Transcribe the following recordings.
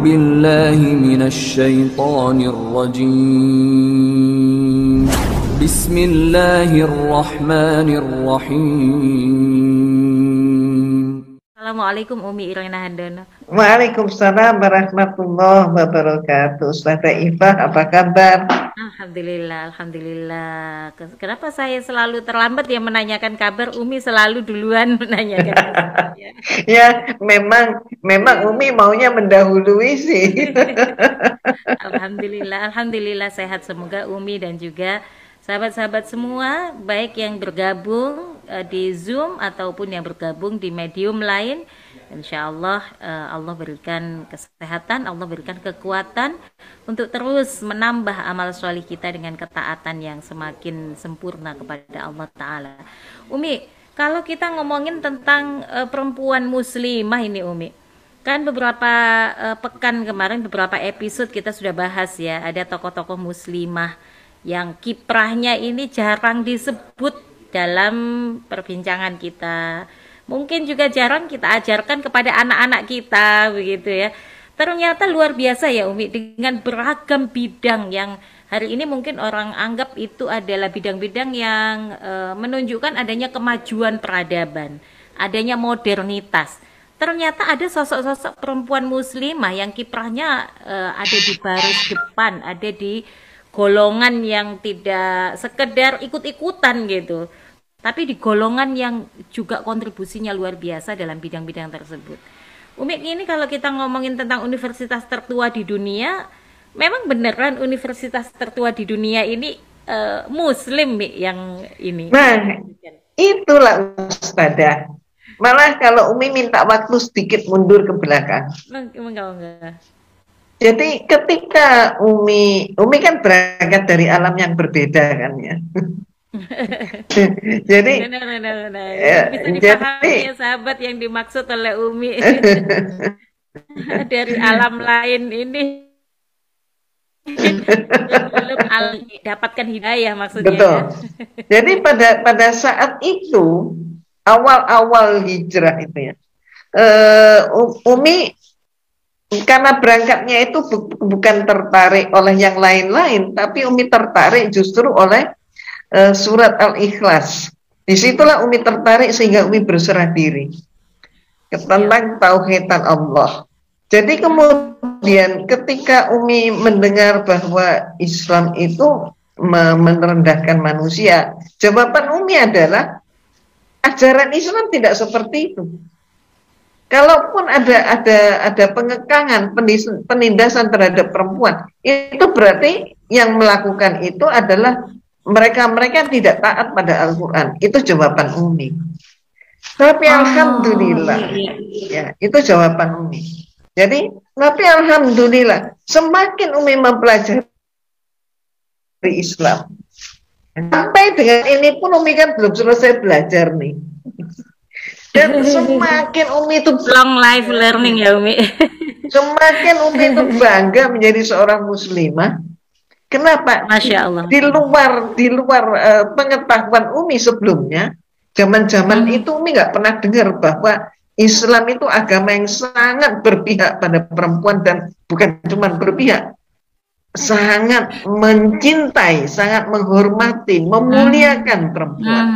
بالله من الشيطان الرجيم بسم الله الرحمن الرحيم. Assalamualaikum Umi Irena Handono. Waalaikumsalam warahmatullahi wabarakatuh. Ustazah Ifah, apa kabar? Alhamdulillah, alhamdulillah. Kenapa saya selalu terlambat ya menanyakan kabar? Umi selalu duluan menanyakan kabar. Ya, memang Umi maunya mendahului sih. Alhamdulillah, alhamdulillah sehat, semoga Umi dan juga sahabat-sahabat semua, baik yang bergabung di Zoom ataupun yang bergabung di medium lain, insya Allah Allah berikan kesehatan, Allah berikan kekuatan untuk terus menambah amal solih kita dengan ketaatan yang semakin sempurna kepada Allah Ta'ala. Umi, kalau kita ngomongin tentang perempuan muslimah ini Umi, kan beberapa pekan kemarin, beberapa episode kita sudah bahas ya, ada tokoh-tokoh muslimah yang kiprahnya ini jarang disebut dalam perbincangan kita. Mungkin juga jarang kita ajarkan kepada anak-anak kita begitu ya. Ternyata luar biasa ya Umi, dengan beragam bidang yang hari ini mungkin orang anggap itu adalah bidang-bidang yang menunjukkan adanya kemajuan peradaban, adanya modernitas. Ternyata ada sosok-sosok perempuan muslimah yang kiprahnya ada di baris depan, ada di golongan yang tidak sekedar ikut-ikutan gitu, tapi di golongan yang juga kontribusinya luar biasa dalam bidang-bidang tersebut. Umi, ini kalau kita ngomongin tentang universitas tertua di dunia, memang beneran universitas tertua di dunia ini muslim yang ini. Nah, itulah Ustazah. Malah kalau Umi minta waktu sedikit mundur ke belakang. Enggak. Jadi ketika Umi kan berangkat dari alam yang berbeda kan ya. Jadi benar. Bisa dipahami ya sahabat yang dimaksud oleh Umi. Dari alam lain ini belum dapatkan hidayah maksudnya. Betul. Jadi pada saat itu awal-awal hijrah itu ya, Umi karena berangkatnya itu bukan tertarik oleh yang lain-lain, tapi Umi tertarik justru oleh surat Al-Ikhlas. Disitulah Umi tertarik sehingga Umi berserah diri tentang tauhidan Allah. Jadi kemudian ketika Umi mendengar bahwa Islam itu merendahkan manusia, jawaban Umi adalah ajaran Islam tidak seperti itu. Kalaupun ada pengekangan, penindasan terhadap perempuan, itu berarti yang melakukan itu adalah mereka tidak taat pada Al-Quran. Itu jawaban Umi. Tapi alhamdulillah, ya itu jawaban Umi. Jadi, tapi alhamdulillah, semakin Umi mempelajari Islam, sampai dengan ini pun Umi kan belum selesai belajar nih. Dan semakin Umi itu long life learning ya Umi. Semakin Umi itu bangga menjadi seorang muslimah. Kenapa? Masya Allah. Di luar pengetahuan Umi sebelumnya, zaman-zaman itu Umi nggak pernah dengar bahwa Islam itu agama yang sangat berpihak pada perempuan, dan bukan cuma berpihak, sangat mencintai, sangat menghormati, memuliakan perempuan.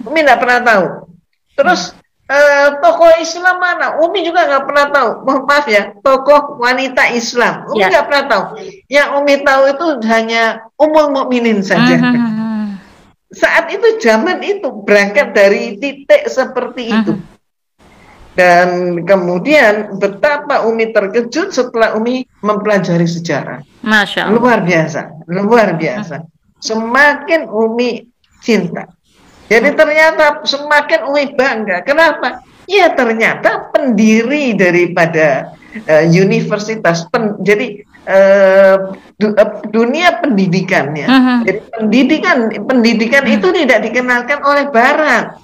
Umi nggak pernah tahu. Terus tokoh Islam mana? Umi juga nggak pernah tahu. Maaf ya, tokoh wanita Islam. Umi nggak pernah tahu. Yang Umi tahu itu hanya Ummul Mukminin saja. Saat itu, zaman itu berangkat dari titik seperti itu. Dan kemudian betapa Umi terkejut setelah Umi mempelajari sejarah. Masya Allah. Luar biasa. Semakin Umi cinta. Jadi ternyata semakin Umi bangga. Kenapa? Ya ternyata pendiri daripada universitas, jadi dunia pendidikannya. Jadi pendidikan itu tidak dikenalkan oleh Barat,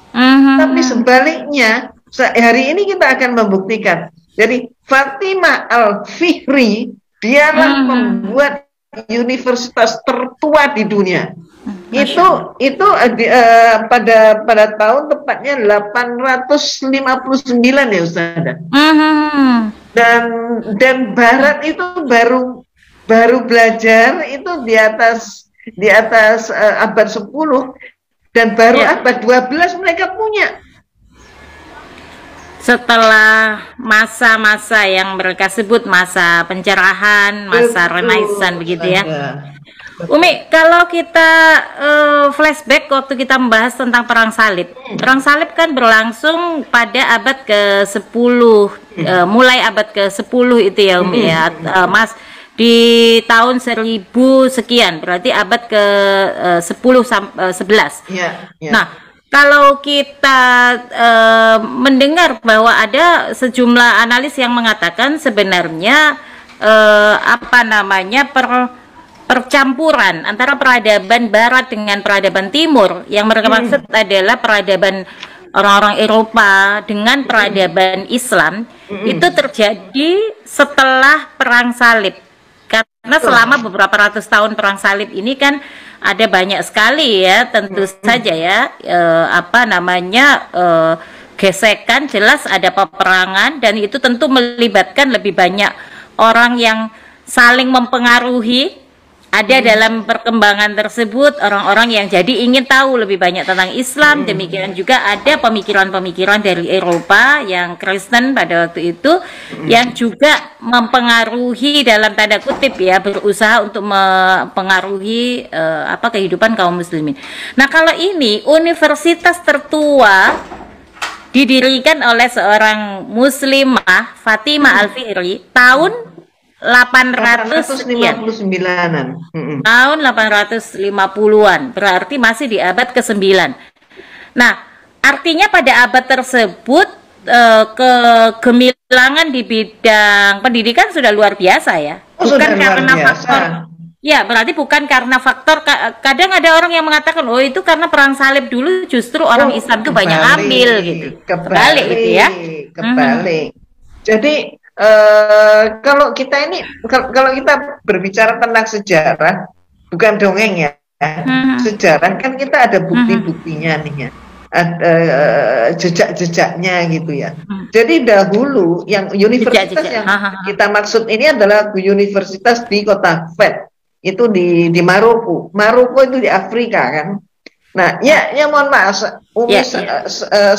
tapi sebaliknya. Hari ini kita akan membuktikan. Jadi Fatimah Al-Fihri dialah membuat universitas tertua di dunia. Itu pada tahun tepatnya 859 ya Ustazah. dan Barat itu baru belajar itu di atas abad 10 dan baru abad 12 mereka punya. Setelah masa-masa yang mereka sebut masa pencerahan, masa Renaissance begitu ya. Umi, kalau kita flashback waktu kita membahas tentang Perang Salib. Perang Salib kan berlangsung pada abad ke-10, mulai abad ke-10 itu ya Umi ya, Mas, di tahun 1000 sekian, berarti abad ke-10 sampai 11. Nah, kalau kita mendengar bahwa ada sejumlah analis yang mengatakan sebenarnya percampuran antara peradaban Barat dengan peradaban Timur yang mereka maksud adalah peradaban orang-orang Eropa dengan peradaban Islam itu terjadi setelah Perang Salib. Karena selama beberapa ratus tahun Perang Salib ini kan ada banyak sekali ya, tentu saja ya, gesekan, jelas ada peperangan, dan itu tentu melibatkan lebih banyak orang yang saling mempengaruhi. Ada dalam perkembangan tersebut orang-orang yang jadi ingin tahu lebih banyak tentang Islam. Demikian juga ada pemikiran-pemikiran dari Eropa yang Kristen pada waktu itu yang juga mempengaruhi dalam tanda kutip ya, berusaha untuk mempengaruhi kehidupan kaum muslimin. Nah, kalau ini universitas tertua didirikan oleh seorang muslimah, Fatimah Al-Fihri, tahun 859-an. Tahun 850-an, berarti masih di abad ke-9. Nah, artinya pada abad tersebut kegemilangan di bidang pendidikan sudah luar biasa ya. Bukan karena faktor. Ya, berarti bukan karena faktor. Kadang ada orang yang mengatakan, oh itu karena Perang Salib dulu justru orang Islam itu banyak ambil gitu. Kebalik gitu ya. Kebalik. Jadi kalau kita berbicara tentang sejarah, bukan dongeng ya, sejarah kan kita ada bukti-buktinya nih ya, ada jejak-jejaknya gitu ya. Jadi dahulu yang universitas yang kita maksud ini adalah universitas di kota Fez, itu di Maroko. Maroko itu di Afrika kan. Nah, ya mohon maaf,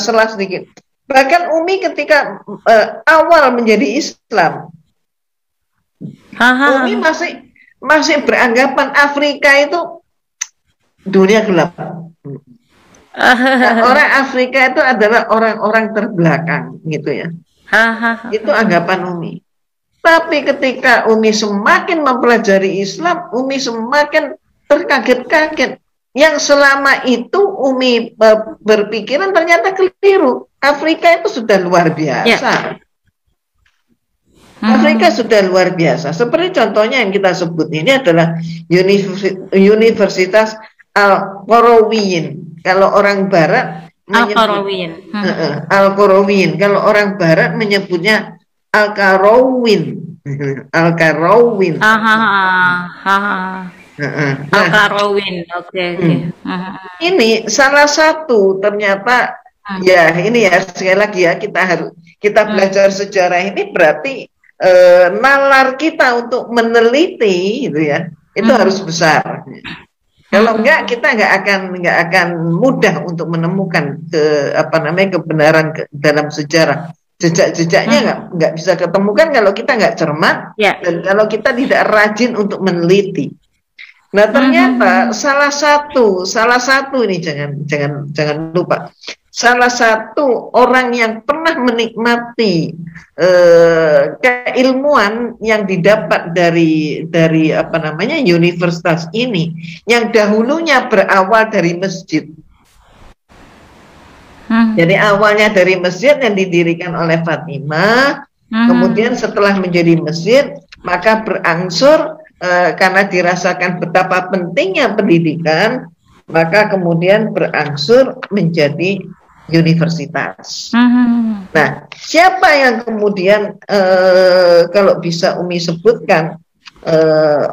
selah sedikit. Bahkan Umi ketika awal menjadi Islam, Umi masih beranggapan Afrika itu dunia gelap. Orang Afrika itu adalah orang-orang terbelakang, gitu ya. Itu anggapan Umi. Tapi ketika Umi semakin mempelajari Islam, Umi semakin terkaget-kaget. Yang selama itu Umi berpikiran ternyata keliru. Afrika itu sudah luar biasa. Afrika sudah luar biasa. Seperti contohnya yang kita sebut ini adalah Universitas Al-Qarawiyyin. Kalau orang Barat Al-Qarawiyyin. Kalau orang Barat menyebutnya Al-Qarawin. Al-Qarawin. Al-Qarawin, oke. Ini salah satu ternyata ya ini ya, sekali lagi ya, kita belajar sejarah ini berarti nalar kita untuk meneliti gitu ya, itu harus besar. Kalau enggak, kita nggak akan mudah untuk menemukan kebenaran dalam sejarah. Jejak-jejaknya nggak bisa ketemukan kalau kita nggak cermat dan kalau kita tidak rajin untuk meneliti. Nah, ternyata salah satu ini jangan lupa, salah satu orang yang pernah menikmati keilmuan yang didapat dari universitas ini, yang dahulunya berawal dari masjid. Jadi awalnya dari masjid yang didirikan oleh Fatimah, kemudian setelah menjadi masjid maka berangsur karena dirasakan betapa pentingnya pendidikan, maka kemudian berangsur menjadi universitas. Nah, siapa yang kemudian kalau bisa Umi sebutkan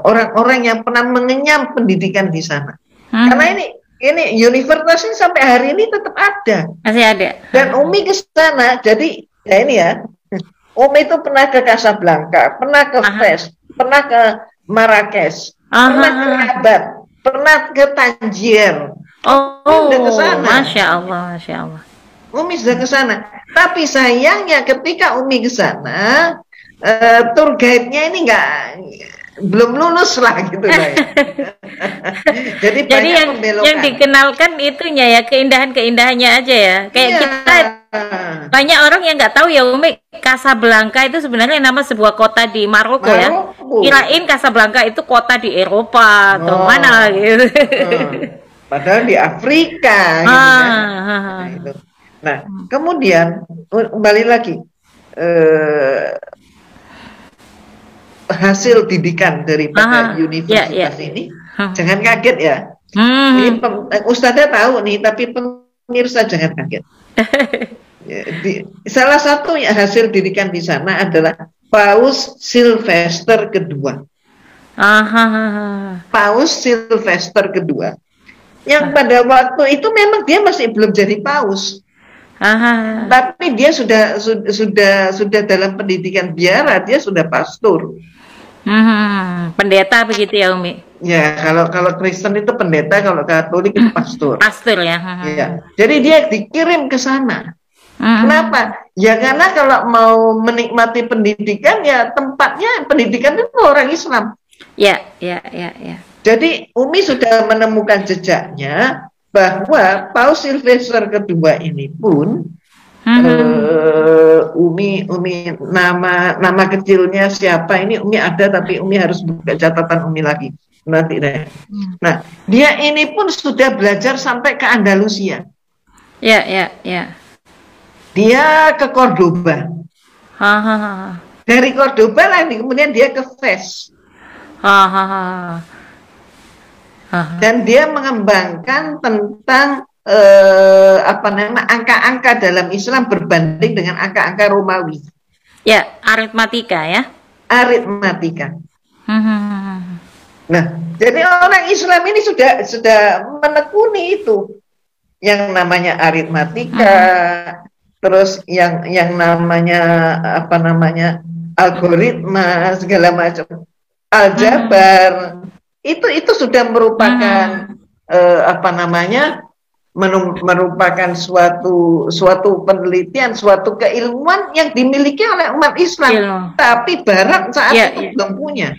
orang-orang yang pernah mengenyam pendidikan di sana? Karena ini universitas ini sampai hari ini tetap ada. Masih ada. Dan Umi ke sana, jadi ya ini ya. Umi itu pernah ke Casablanca, pernah ke Fes, pernah ke Marrakesh, pernah ke Rabat, pernah ke Tangier. Udah ke sana. Masya Allah, Masya Allah. Umi sudah ke sana. Tapi sayangnya ketika Umi ke sana, tour guide-nya ini belum lulus lah gitu lah ya. Jadi yang dikenalkan itunya ya, keindahan-keindahannya aja ya. Kayak kita banyak orang yang nggak tahu ya Umi, Casablanca itu sebenarnya nama sebuah kota di Maroko ya. Kirain Casablanca itu kota di Eropa atau mana gitu. Padahal di Afrika gitu kan. Nah, kemudian kembali lagi hasil didikan daripada universitas ini, jangan kaget ya. Ini Ustazah tahu nih, tapi pemirsa jangan kaget. Salah satu hasil didikan di sana adalah Paus Sylvester kedua. Paus Sylvester kedua, yang pada waktu itu memang dia masih belum jadi paus. Tapi dia sudah dalam pendidikan biara, dia sudah pastor. Pendeta begitu ya Umi? Ya, kalau Kristen itu pendeta, kalau Katolik itu pastor. Pastor ya. Ya. Jadi dia dikirim ke sana. Kenapa? Ya karena kalau mau menikmati pendidikan, ya tempatnya pendidikan itu orang Islam. Ya. Jadi Umi sudah menemukan jejaknya bahwa Paus Sylvester kedua ini pun Umi nama kecilnya siapa ini Umi ada, tapi Umi harus buka catatan Umi lagi nanti deh. Nah, dia ini pun sudah belajar sampai ke Andalusia. Ya. Dia ke Cordoba. Dari Cordoba lagi kemudian dia ke Fes. Dan dia mengembangkan tentang angka-angka dalam Islam berbanding dengan angka-angka Romawi. Ya, aritmatika ya. Aritmatika. Nah, jadi orang Islam ini sudah menekuni itu, yang namanya aritmatika, terus yang namanya algoritma segala macam, aljabar. Itu sudah merupakan merupakan suatu penelitian, suatu keilmuan yang dimiliki oleh umat Islam. Tapi Barat saat itu belum punya.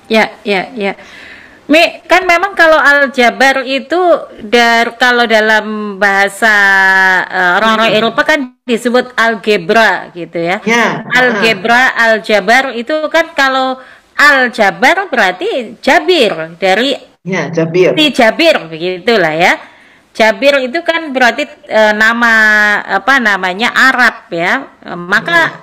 Ya. Mi, kan memang kalau aljabar itu kalau dalam bahasa orang-orang Eropa kan disebut algebra gitu ya. Algebra, aljabar itu kan kalau Al-Jabar berarti Jabir dari Jabir. Jabir begitulah ya. Jabir itu kan berarti namanya Arab ya. Maka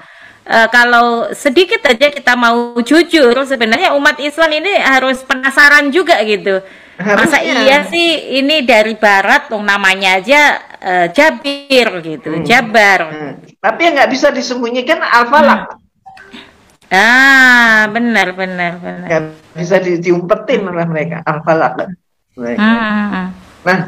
kalau sedikit aja kita mau jujur, sebenarnya umat Islam ini harus penasaran juga gitu. Masa iya sih ini dari Barat, namanya aja Jabir gitu, Jabar. Tapi yang nggak bisa disembunyikan Al-Falaq. Benar. Nggak bisa diumpetin oleh mereka, Al-Falaq. Nah,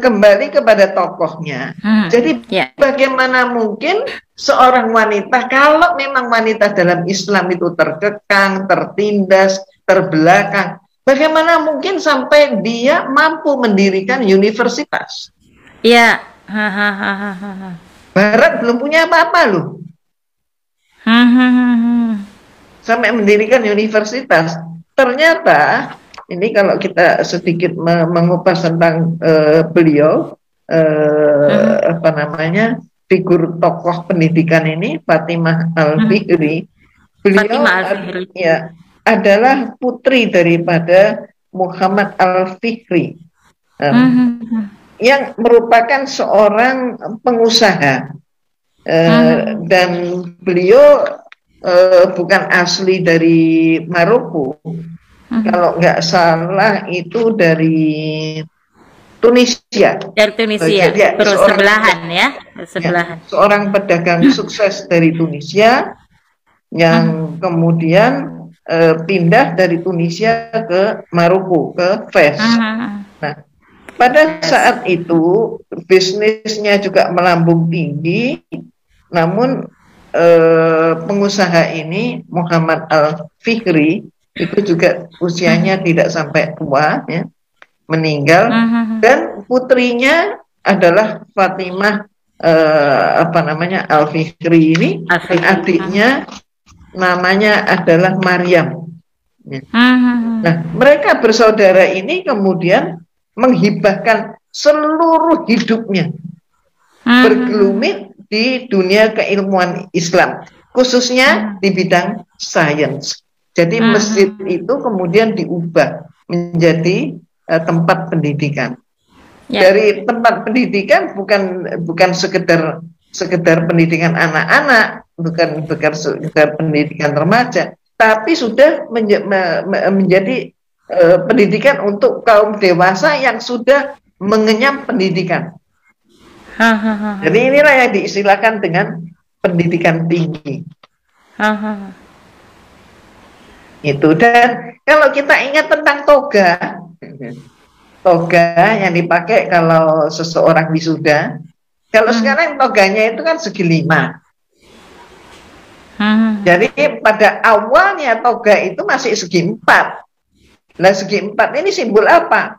kembali kepada tokohnya. Jadi bagaimana mungkin seorang wanita, kalau memang wanita dalam Islam itu terkekang, tertindas, terbelakang, bagaimana mungkin sampai dia mampu mendirikan universitas? Ya. Barat belum punya apa-apa loh. Sampai mendirikan universitas. Ternyata ini kalau kita sedikit mengupas tentang beliau, figur tokoh pendidikan ini, Fatimah Al-Fihri. Beliau adalah putri daripada Muhammad Al-Fihri, yang merupakan seorang pengusaha. Dan beliau bukan asli dari Maroko, kalau nggak salah itu dari Tunisia. Dari Tunisia, sebelahan ya, sebelahan. Seorang pedagang sukses dari Tunisia yang kemudian pindah dari Tunisia ke Maroko, ke Fes. Nah, pada saat itu bisnisnya juga melambung tinggi. Namun pengusaha ini Muhammad Al-Fikri itu juga usianya tidak sampai tua, ya, meninggal, dan putrinya adalah Fatimah Al-Fikri ini, dan adiknya namanya adalah Maryam. Ya. Nah, mereka bersaudara ini kemudian menghibahkan seluruh hidupnya bergelumit di dunia keilmuan Islam, khususnya di bidang sains. Jadi masjid itu kemudian diubah menjadi tempat pendidikan. Dari tempat pendidikan bukan sekedar pendidikan anak-anak, bukan sekedar pendidikan remaja, tapi sudah menjadi pendidikan untuk kaum dewasa yang sudah mengenyam pendidikan. Jadi inilah yang diistilahkan dengan pendidikan tinggi. Itu. Dan kalau kita ingat tentang toga yang dipakai kalau seseorang wisuda, kalau sekarang toganya itu kan segi 5. Jadi pada awalnya toga itu masih segi 4. Nah, segi 4 ini simbol apa?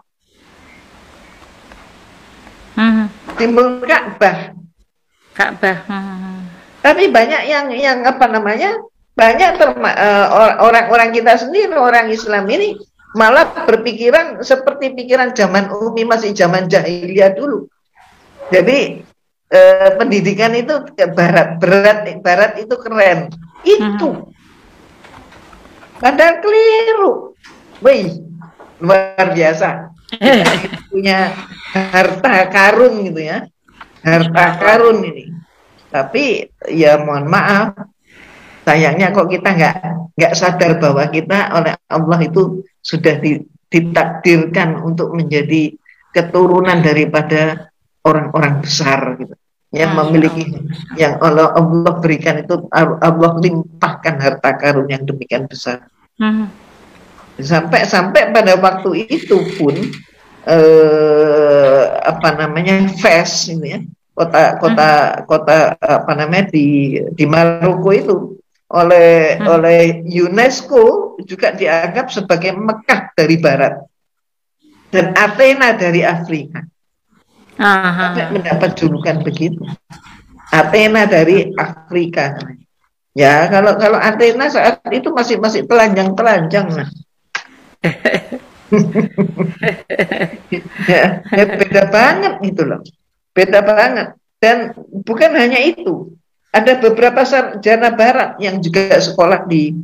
Simbol Ka'bah. Tapi banyak yang banyak orang-orang kita sendiri, orang Islam ini malah berpikiran seperti pikiran zaman Umi, masih zaman jahiliyah dulu. Jadi pendidikan itu barat itu keren. Itu padahal keliru. Wih, luar biasa. Kita punya harta karun gitu ya. Harta karun ini. Tapi ya mohon maaf, sayangnya kok kita nggak sadar bahwa kita oleh Allah itu sudah ditakdirkan untuk menjadi keturunan daripada orang-orang besar gitu. Yang memiliki, yang Allah berikan itu, Allah limpahkan harta karun yang demikian besar. Sampai pada waktu itu pun Fes ini ya, kota di Maroko itu oleh UNESCO juga dianggap sebagai Mekah dari Barat dan Athena dari Afrika. Mendapat julukan begitu, Athena dari Afrika. Ya, kalau Athena saat itu masih telanjang. Ya, beda banget gitu loh. Beda banget. Dan bukan hanya itu, ada beberapa sarjana barat yang juga sekolah di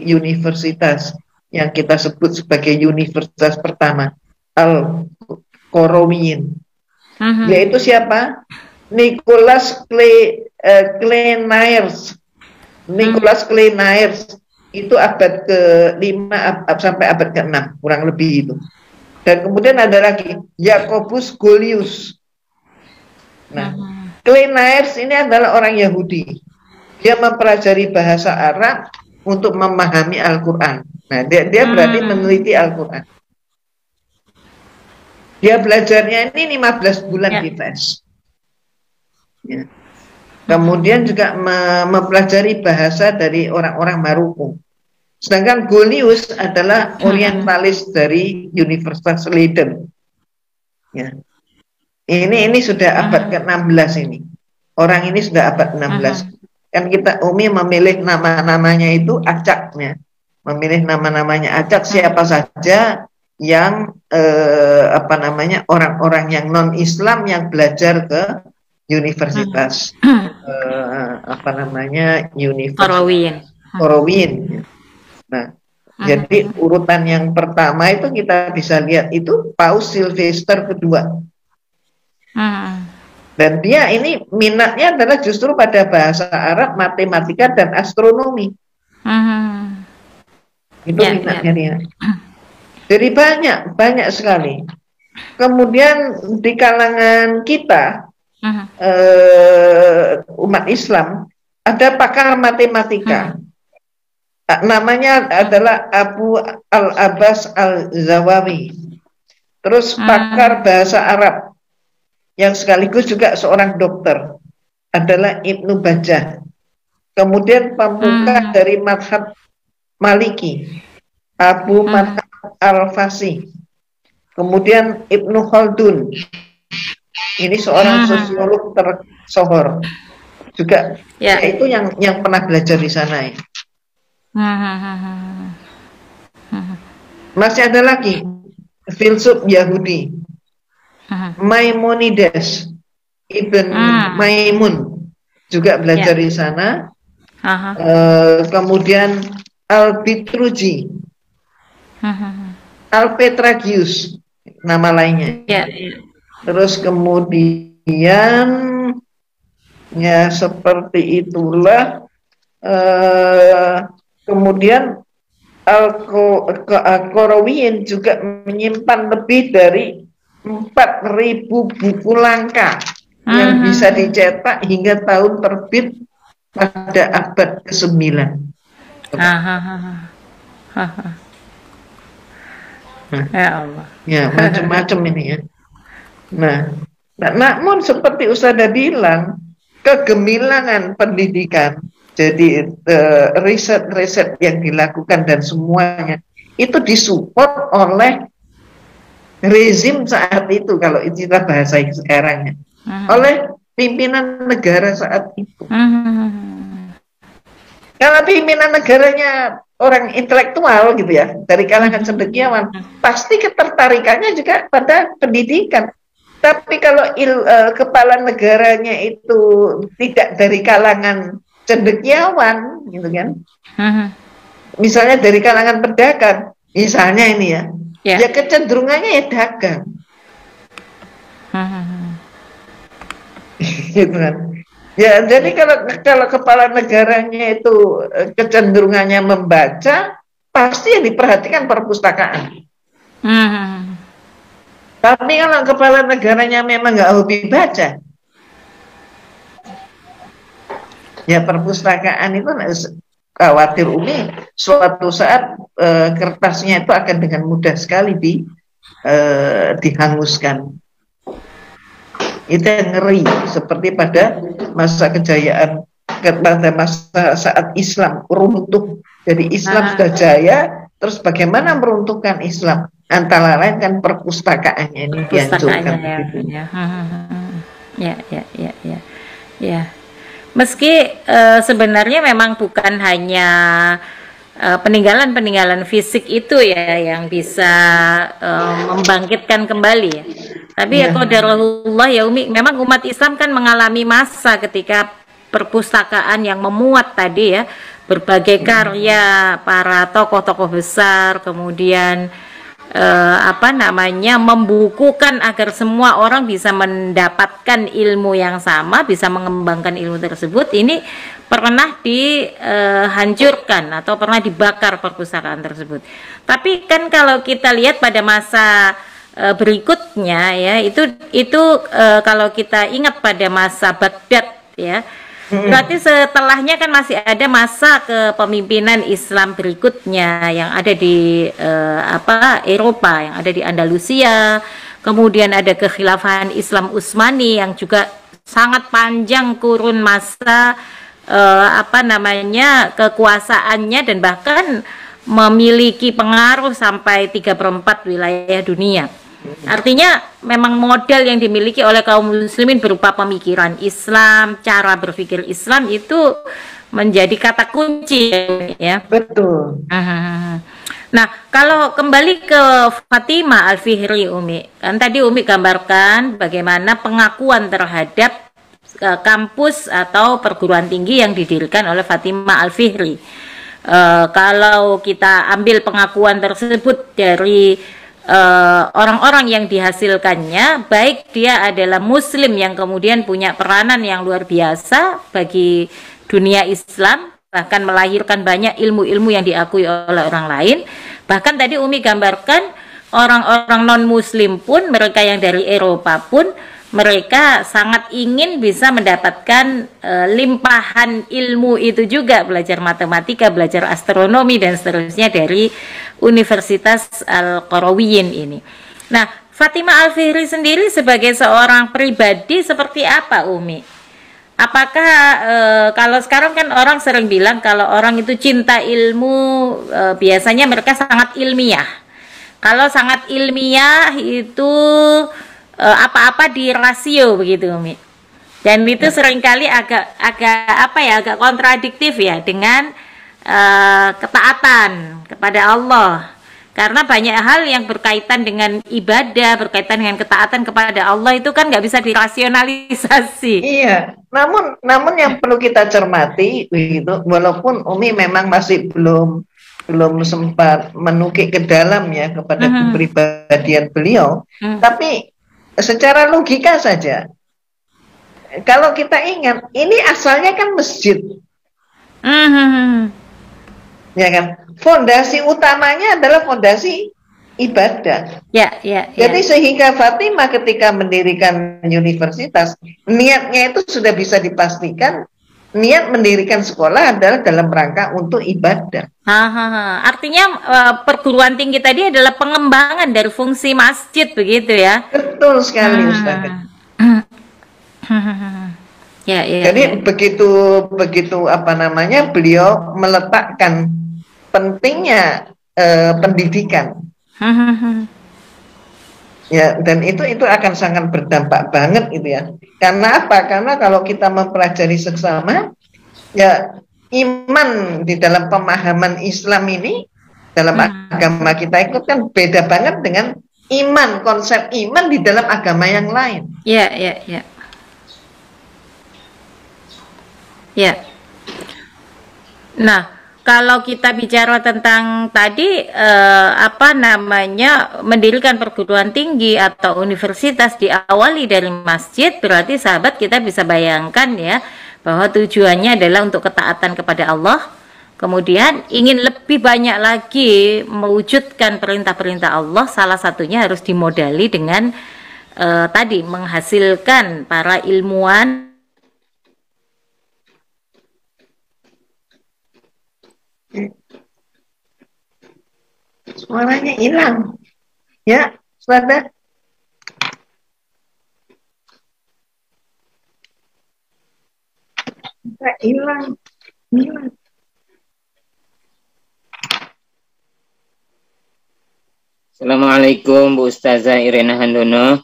universitas yang kita sebut sebagai universitas pertama, Al-Qarawiyyin. Yaitu siapa? Nicholas Clenaers. Nicholas Clenaers itu abad ke-5 sampai abad ke-6, kurang lebih itu. Dan kemudian ada lagi Jacobus Golius. Nah, Clenaers ini adalah orang Yahudi. Dia mempelajari bahasa Arab untuk memahami Al-Quran. Nah, dia berarti meneliti Al-Quran. Dia belajarnya ini 15 bulan di Fes. Ya. Kemudian juga mempelajari bahasa dari orang-orang Maroko. Sedangkan Golius adalah orientalis dari Universitas Leiden. Ya. Ini sudah abad ke-16 ini. Orang ini sudah abad 16. Kan kita Umi memilih nama-namanya itu acaknya. Memilih nama-namanya acak siapa saja yang orang-orang yang non-Islam yang belajar ke universitas Universitas Qarawiyyin. Nah, jadi urutan yang pertama itu kita bisa lihat itu Paus Sylvester kedua. Dan dia ini minatnya adalah justru pada bahasa Arab, matematika dan astronomi. Itu minatnya dia. Jadi banyak sekali. Kemudian di kalangan kita umat Islam ada pakar matematika. Namanya adalah Abu Al-Abbas Al-Zawawi. Terus pakar bahasa Arab yang sekaligus juga seorang dokter. adalah Ibnu Bajjah. Kemudian pembuka dari madhab Maliki, Abu Madhab Al-Fasi. Kemudian Ibnu Khaldun, ini seorang sosiolog tersohor juga, yaitu yang pernah belajar di sana. Masih ada lagi filsuf Yahudi, Maimonides, Ibn Maimun juga belajar di sana. Kemudian Al-Bitruji, Al-Petragius, nama lainnya. Terus kemudian ya seperti itulah. Kemudian Al-Qarawiyyin juga menyimpan lebih dari 4.000 buku langka yang bisa dicetak hingga tahun terbit pada abad ke-9. Ya Allah. Ya, macam-macam ini ya. Nah, namun seperti Ustazah bilang, kegemilangan pendidikan, jadi riset-riset yang dilakukan dan semuanya itu disupport oleh rezim saat itu, kalau istilah bahasa sekarang, oleh pimpinan negara saat itu. Kalau pimpinan negaranya orang intelektual gitu ya, dari kalangan cendekiawan, pasti ketertarikannya juga pada pendidikan. Tapi kalau kepala negaranya itu tidak dari kalangan cendekiawan, gitu kan? Misalnya dari kalangan pedagang, misalnya ini ya, ya kecenderungannya ya dagang. Gitu kan? Ya, jadi kalau kepala negaranya itu kecenderungannya membaca, pasti yang diperhatikan perpustakaan. Tapi kalau kepala negaranya memang nggak hobi baca, ya perpustakaan itu khawatir Umi suatu saat kertasnya itu akan dengan mudah sekali dihanguskan. Itu yang ngeri, seperti pada masa kejayaan, pada masa saat Islam runtuh. Jadi Islam sudah jaya, terus bagaimana meruntuhkan Islam? Antara lain kan perpustakaannya ini dihancurkan. Ya. Meski sebenarnya memang bukan hanya peninggalan-peninggalan fisik itu ya yang bisa membangkitkan kembali ya. Tapi ya qadarullah ya Umi, memang umat Islam kan mengalami masa ketika perpustakaan yang memuat tadi ya berbagai karya para tokoh-tokoh besar, kemudian membukukan agar semua orang bisa mendapatkan ilmu yang sama, bisa mengembangkan ilmu tersebut. Ini pernah dihancurkan atau pernah dibakar perpustakaan tersebut. Tapi kan kalau kita lihat pada masa berikutnya ya, itu kalau kita ingat pada masa Baghdad ya, berarti setelahnya kan masih ada masa kepemimpinan Islam berikutnya yang ada di Eropa, yang ada di Andalusia. Kemudian ada kekhilafahan Islam Utsmani yang juga sangat panjang kurun masa kekuasaannya, dan bahkan memiliki pengaruh sampai 3/4 wilayah dunia. Artinya memang modal yang dimiliki oleh kaum muslimin berupa pemikiran Islam, cara berpikir Islam itu menjadi kata kunci ya. Betul. Nah, kalau kembali ke Fatimah Al-Fihri Umi, kan tadi Umi gambarkan bagaimana pengakuan terhadap kampus atau perguruan tinggi yang didirikan oleh Fatimah Al-Fihri. Kalau kita ambil pengakuan tersebut dari orang-orang yang dihasilkannya, baik dia adalah muslim yang kemudian punya peranan yang luar biasa bagi dunia Islam, bahkan melahirkan banyak ilmu-ilmu yang diakui oleh orang lain. Bahkan tadi Umi gambarkan orang-orang non-muslim pun, mereka yang dari Eropa pun, mereka sangat ingin bisa mendapatkan limpahan ilmu itu juga, belajar matematika, belajar astronomi dan seterusnya dari Universitas Al-Qarawiyyin ini. Nah, Fatimah Al-Fihri sendiri sebagai seorang pribadi seperti apa Umi? apakah kalau sekarang kan orang sering bilang kalau orang itu cinta ilmu, biasanya mereka sangat ilmiah. Kalau sangat ilmiah itu apa-apa di rasio begitu, Umi. Dan itu seringkali agak kontradiktif ya dengan ketaatan kepada Allah. Karena banyak hal yang berkaitan dengan ibadah, berkaitan dengan ketaatan kepada Allah itu kan nggak bisa dirasionalisasi. Iya, namun yang perlu kita cermati begitu, walaupun Umi memang masih belum sempat menukik ke dalam ya kepada kepribadian beliau, tapi secara logika saja, kalau kita ingat, ini asalnya kan masjid. Ya kan, fondasi utamanya adalah fondasi ibadah. Jadi sehingga Fatimah ketika mendirikan universitas, niatnya itu sudah bisa dipastikan, niat mendirikan sekolah adalah dalam rangka untuk ibadah. Artinya perguruan tinggi tadi adalah pengembangan dari fungsi masjid begitu ya? Betul sekali, Ustaz. Jadi begitu apa namanya, beliau meletakkan pentingnya pendidikan. Ya, dan itu akan sangat berdampak banget gitu ya. Karena apa? Karena kalau kita mempelajari seksama, ya iman di dalam pemahaman Islam ini, dalam agama kita itu kan beda banget dengan iman, konsep iman di dalam agama yang lain. Nah, kalau kita bicara tentang tadi mendirikan perguruan tinggi atau universitas diawali dari masjid, berarti sahabat kita bisa bayangkan ya bahwa tujuannya adalah untuk ketaatan kepada Allah. Kemudian ingin lebih banyak lagi mewujudkan perintah-perintah Allah, salah satunya harus dimodali dengan tadi menghasilkan para ilmuwan. Suaranya hilang. Ya, suara. Hilang. Assalamualaikum Bu Ustazah Irena Handono.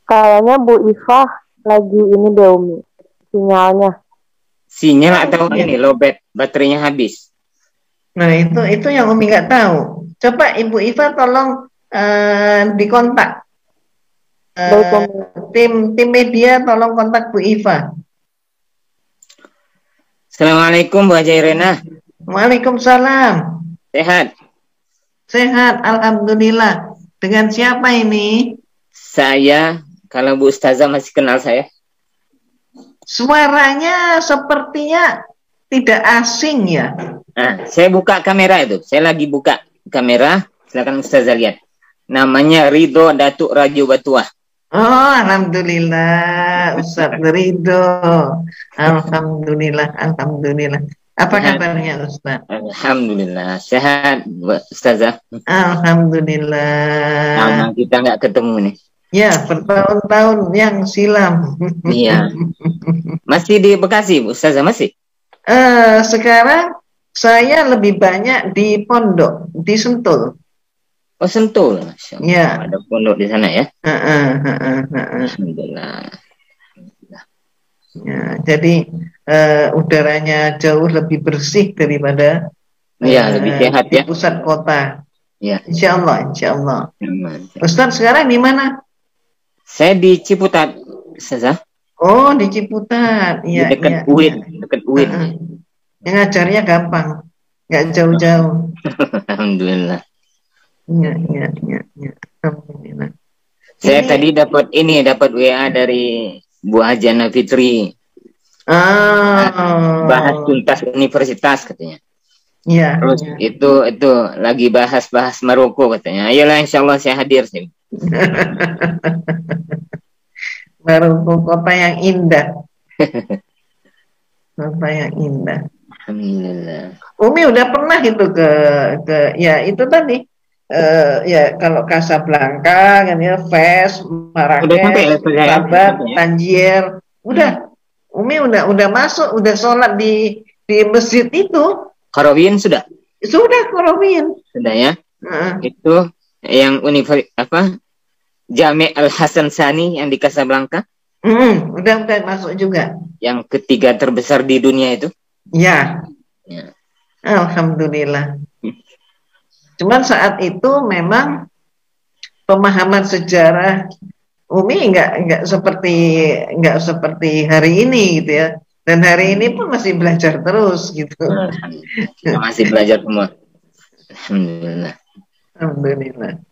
Kayaknya Bu Ifah lagi ini deh Umi, sinyalnya. Sinyal atau ini lowbat, baterainya habis. Nah itu yang Umi nggak tahu. Coba Ibu Iva tolong dikontak. Tim media tolong kontak Bu Iva. Assalamualaikum Bu Haja Irena. Waalaikumsalam. Sehat, alhamdulillah. Dengan siapa ini? Saya, kalau Bu Ustazah masih kenal saya. Suaranya sepertinya tidak asing ya. Nah, saya buka kamera itu. Saya lagi buka kamera. Silakan Ustazah lihat. Namanya Ridho Datuk Rajo Batuah. Oh, alhamdulillah, Ustaz Ridho. Alhamdulillah. Apa kabarnya Ustaz? Alhamdulillah, sehat Ustazah. Alhamdulillah. Lama kita nggak ketemu nih. Ya, bertahun-tahun yang silam. Iya. Masih di Bekasi, Bu Ustazah, masih? Sekarang saya lebih banyak di pondok, di Sentul. Oh, Sentul. Ya. Ada pondok di sana ya? Alhamdulillah. Ya, jadi udaranya jauh lebih bersih daripada lebih sehat di ya. Pusat kota. Ya. Insya Allah. Ustaz sekarang di mana? Saya di Ciputat, Ustazah. Oh, di Ciputat. Iya, dekat UIN, dekat UIN. Yang ngajarnya gampang, nggak jauh-jauh. Alhamdulillah. Iya. Alhamdulillah. Saya tadi dapat WA dari Bu Hajana Fitri. Bahas tuntas universitas katanya. Iya. Terus itu lagi bahas Maroko katanya. Ayolah insyaallah saya hadir sih. Maroko kota yang indah. Kota yang indah. Alhamdulillah. Umi udah pernah itu ke ya itu tadi. Ya kalau Casablanca kan ya, Fes, Marrakesh, Rabat, Tangier, Udah, Umi udah masuk, udah sholat di masjid itu. Qarawiyyin sudah? Sudah Qarawiyyin. Sudah ya. Itu yang Jami' Al-Hasan Sani yang di Casablanca. Udah masuk juga. Yang ketiga terbesar di dunia itu. Ya. Alhamdulillah. Cuman saat itu memang pemahaman sejarah Umi nggak seperti hari ini gitu ya. Dan hari ini pun masih belajar terus gitu. Masih belajar semua. Alhamdulillah. Alhamdulillah.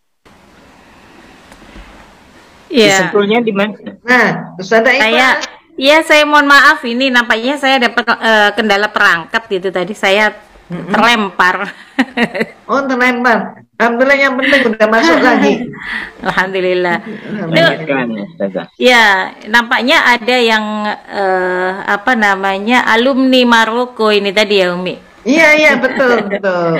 Iya. Sebetulnya di mana? Nah, Ustazah Ipa. Saya mohon maaf, ini nampaknya saya dapat kendala perangkat gitu tadi, saya terlempar. Oh, terlempar. Alhamdulillah, yang penting udah masuk lagi. Alhamdulillah. Ya, nampaknya ada yang alumni Maroko ini tadi ya, Umi. Iya, betul.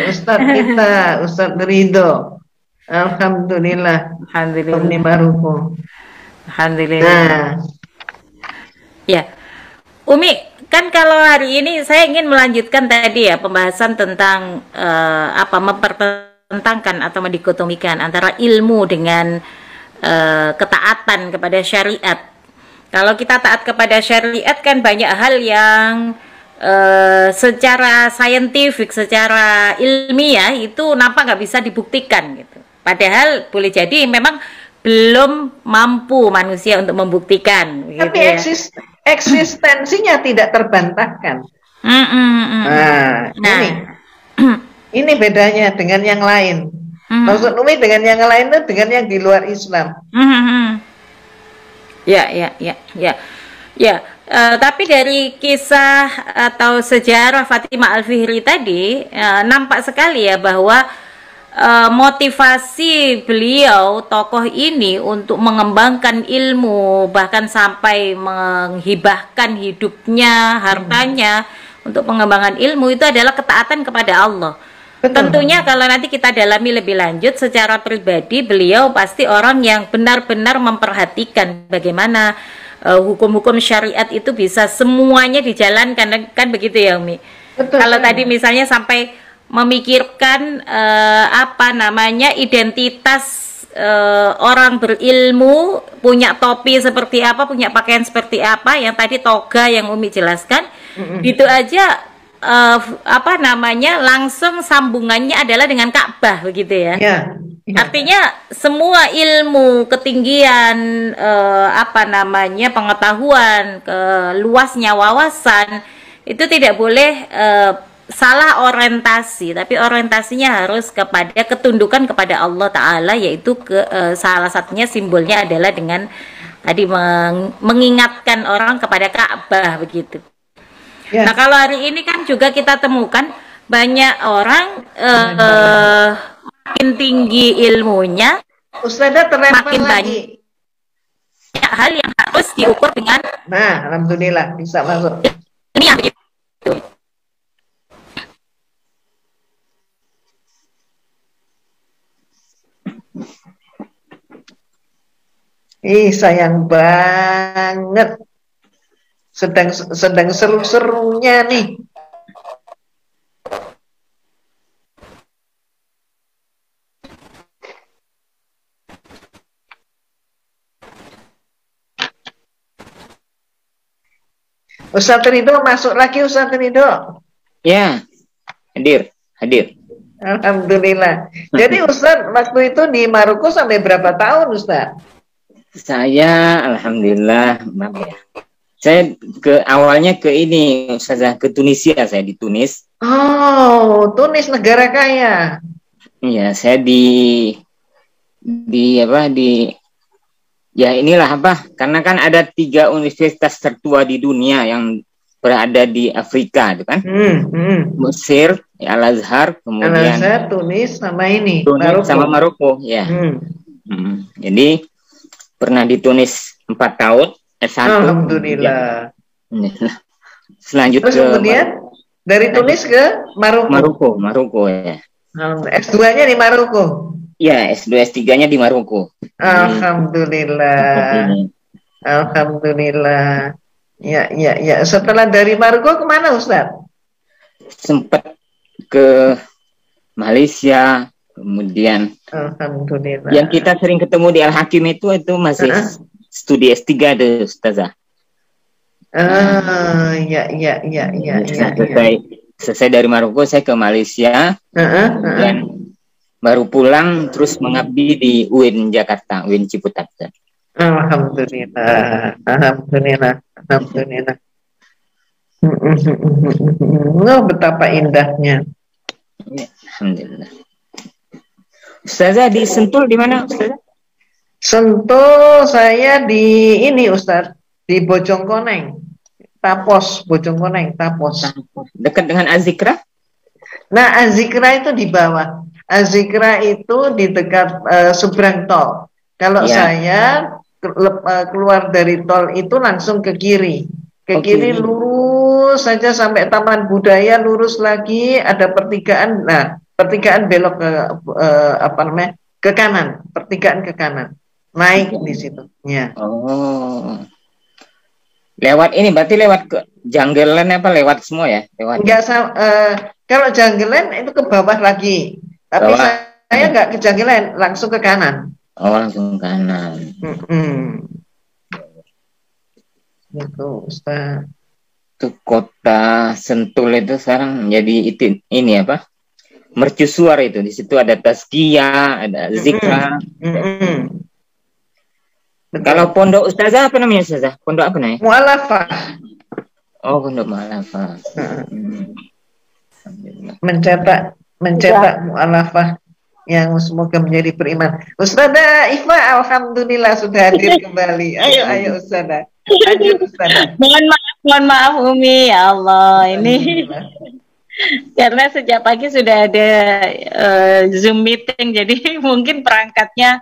Ustadz kita, Ustadz Ridho. Alhamdulillah. Alumni Maroko. Alhamdulillah. Ya, Umi, kan kalau hari ini saya ingin melanjutkan tadi ya pembahasan tentang mempertentangkan atau mendikotomikan antara ilmu dengan ketaatan kepada syariat. Kalau kita taat kepada syariat kan banyak hal yang secara saintifik, secara ilmiah itu nampak nggak bisa dibuktikan gitu. Padahal boleh jadi memang belum mampu manusia untuk membuktikan. Tapi gitu eksistensinya tidak terbantahkan. Ini bedanya dengan yang lain. Maksud Umi dengan yang lain itu dengan yang di luar Islam. Tapi dari kisah atau sejarah Fatimah Al-Fihri tadi nampak sekali ya bahwa motivasi beliau tokoh ini untuk mengembangkan ilmu, bahkan sampai menghibahkan hidupnya, hartanya untuk pengembangan ilmu, itu adalah ketaatan kepada Allah. Betul. Tentunya kalau nanti kita dalami lebih lanjut secara pribadi, beliau pasti orang yang benar-benar memperhatikan bagaimana hukum-hukum syariat itu bisa semuanya dijalankan, kan begitu ya Umi? Betul. Kalau tadi misalnya sampai memikirkan identitas orang berilmu, punya topi seperti apa, punya pakaian seperti apa, yang tadi toga yang Umi jelaskan, itu aja langsung sambungannya adalah dengan Ka'bah begitu ya. Artinya semua ilmu, ketinggian pengetahuan, luasnya wawasan itu tidak boleh salah orientasi, tapi orientasinya harus kepada ketundukan kepada Allah Ta'ala, yaitu salah satunya simbolnya adalah dengan tadi mengingatkan orang kepada Ka'bah begitu. Nah kalau hari ini kan juga kita temukan banyak orang makin tinggi ilmunya, Ustazah makin lagi banyak hal yang harus diukur dengan. Nah, alhamdulillah bisa masuk. Ini yang begitu. Sayang banget. Sedang seru-serunya nih. Ustadz Ridho masuk lagi, Ustadz Ridho. Ya, hadir. Alhamdulillah. Jadi Ustadz waktu itu di Maroko sampai berapa tahun Ustadz? Saya alhamdulillah, saya awalnya ke Ustazah, ke Tunisia, saya di Tunis. Oh, Tunis negara kaya. Iya, saya karena kan ada 3 universitas tertua di dunia yang berada di Afrika, itu kan? Mesir, Al-Azhar, kemudian Al-Azhar, Tunis sama Maroko. Sama Maroko, ya. Jadi pernah di Tunis 4 tahun, S1. Alhamdulillah. Selanjutnya kemudian dari Tunis ke Maroko. Maroko ya. S2-nya di Maroko. Ya, S2 S3-nya di Maroko. Alhamdulillah. Alhamdulillah. Ya. Setelah dari Maroko kemana Ustaz? Sempat ke Malaysia, kemudian Alhamdulillah. yang kita sering ketemu di Al-Hakim itu masih studi S3 deh Ustazah. Selesai dari Maroko saya ke Malaysia, dan baru pulang terus mengabdi di UIN Jakarta, UIN Ciputat. Alhamdulillah. Betapa indahnya. Alhamdulillah. Ustazah di Sentul di mana Ustazah? Sentul saya di ini Ustaz, di Bojongkoneng. Tapos, Bojongkoneng, Tapos. Dekat dengan Azikra? Nah, Azikra itu di bawah. Azikra itu di dekat seberang tol. Kalau saya keluar dari tol itu langsung ke kiri. Kiri lurus saja sampai Taman Budaya, lurus lagi ada pertigaan. Nah, pertigaan belok ke ke kanan, pertigaan ke kanan. Naik di situ. Ya. Oh. Lewat ini berarti lewat ke Jungleland apa lewat semua ya? Lewat. Enggak kalau Jungleland itu ke bawah lagi. Tapi saya enggak ke Jungleland, langsung ke kanan. Oh, langsung ke kanan. Itu Ustaz. Itu kota Sentul itu sekarang jadi ini apa? Mercusuar itu. Di situ ada Tazkiyah, ada Zikra. Kalau pondok Ustazah apa namanya Ustazah? Pondok apa namanya? Mu'alafah. Oh, pondok Mu'alafah. Mencetak mu'alafah yang semoga menjadi beriman. Ustazah Ifa, alhamdulillah sudah hadir kembali. Ayo Ustazah. Lanjut Ustazah. Mohon maaf Umi, ya Allah ini. Karena sejak pagi sudah ada Zoom meeting, jadi mungkin perangkatnya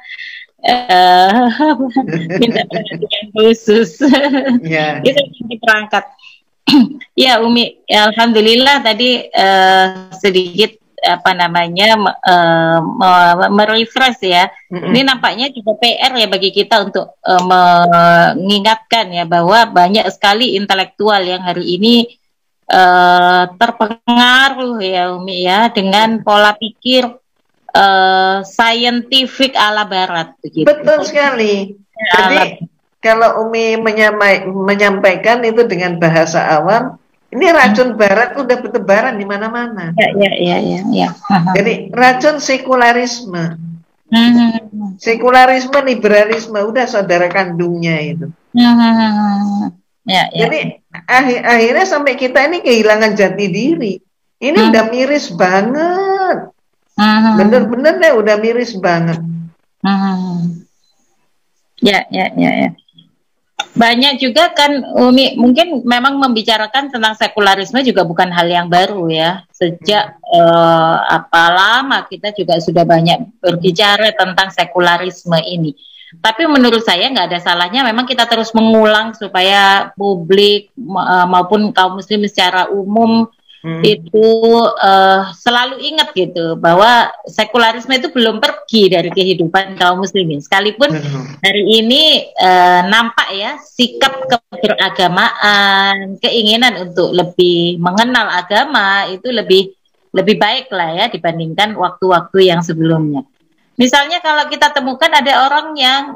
minta perhatian khusus. Itu perangkat. Ya Umi, alhamdulillah tadi sedikit merefresh ya. Ini nampaknya juga PR ya bagi kita untuk mengingatkan ya bahwa banyak sekali intelektual yang hari ini terpengaruh ya Umi ya dengan pola pikir scientific ala Barat begitu. Betul sekali. Jadi kalau Umi menyampaikan itu dengan bahasa awam, ini racun Barat udah bertebaran di mana-mana. Ya. Jadi racun sekularisme, sekularisme, liberalisme, udah saudara kandungnya itu. Jadi akhirnya sampai kita ini kehilangan jati diri. Ini udah miris banget. Bener-bener deh udah miris banget. Ya. Banyak juga kan Umi mungkin memang membicarakan tentang sekularisme juga bukan hal yang baru ya. Sejak lama kita juga sudah banyak berbicara tentang sekularisme ini. Tapi menurut saya nggak ada salahnya memang kita terus mengulang supaya publik maupun kaum muslim secara umum itu selalu ingat gitu bahwa sekularisme itu belum pergi dari kehidupan kaum muslimin. Sekalipun hari ini nampak ya sikap keberagamaan, keinginan untuk lebih mengenal agama itu lebih baik lah ya dibandingkan waktu-waktu yang sebelumnya. Misalnya kalau kita temukan ada orang yang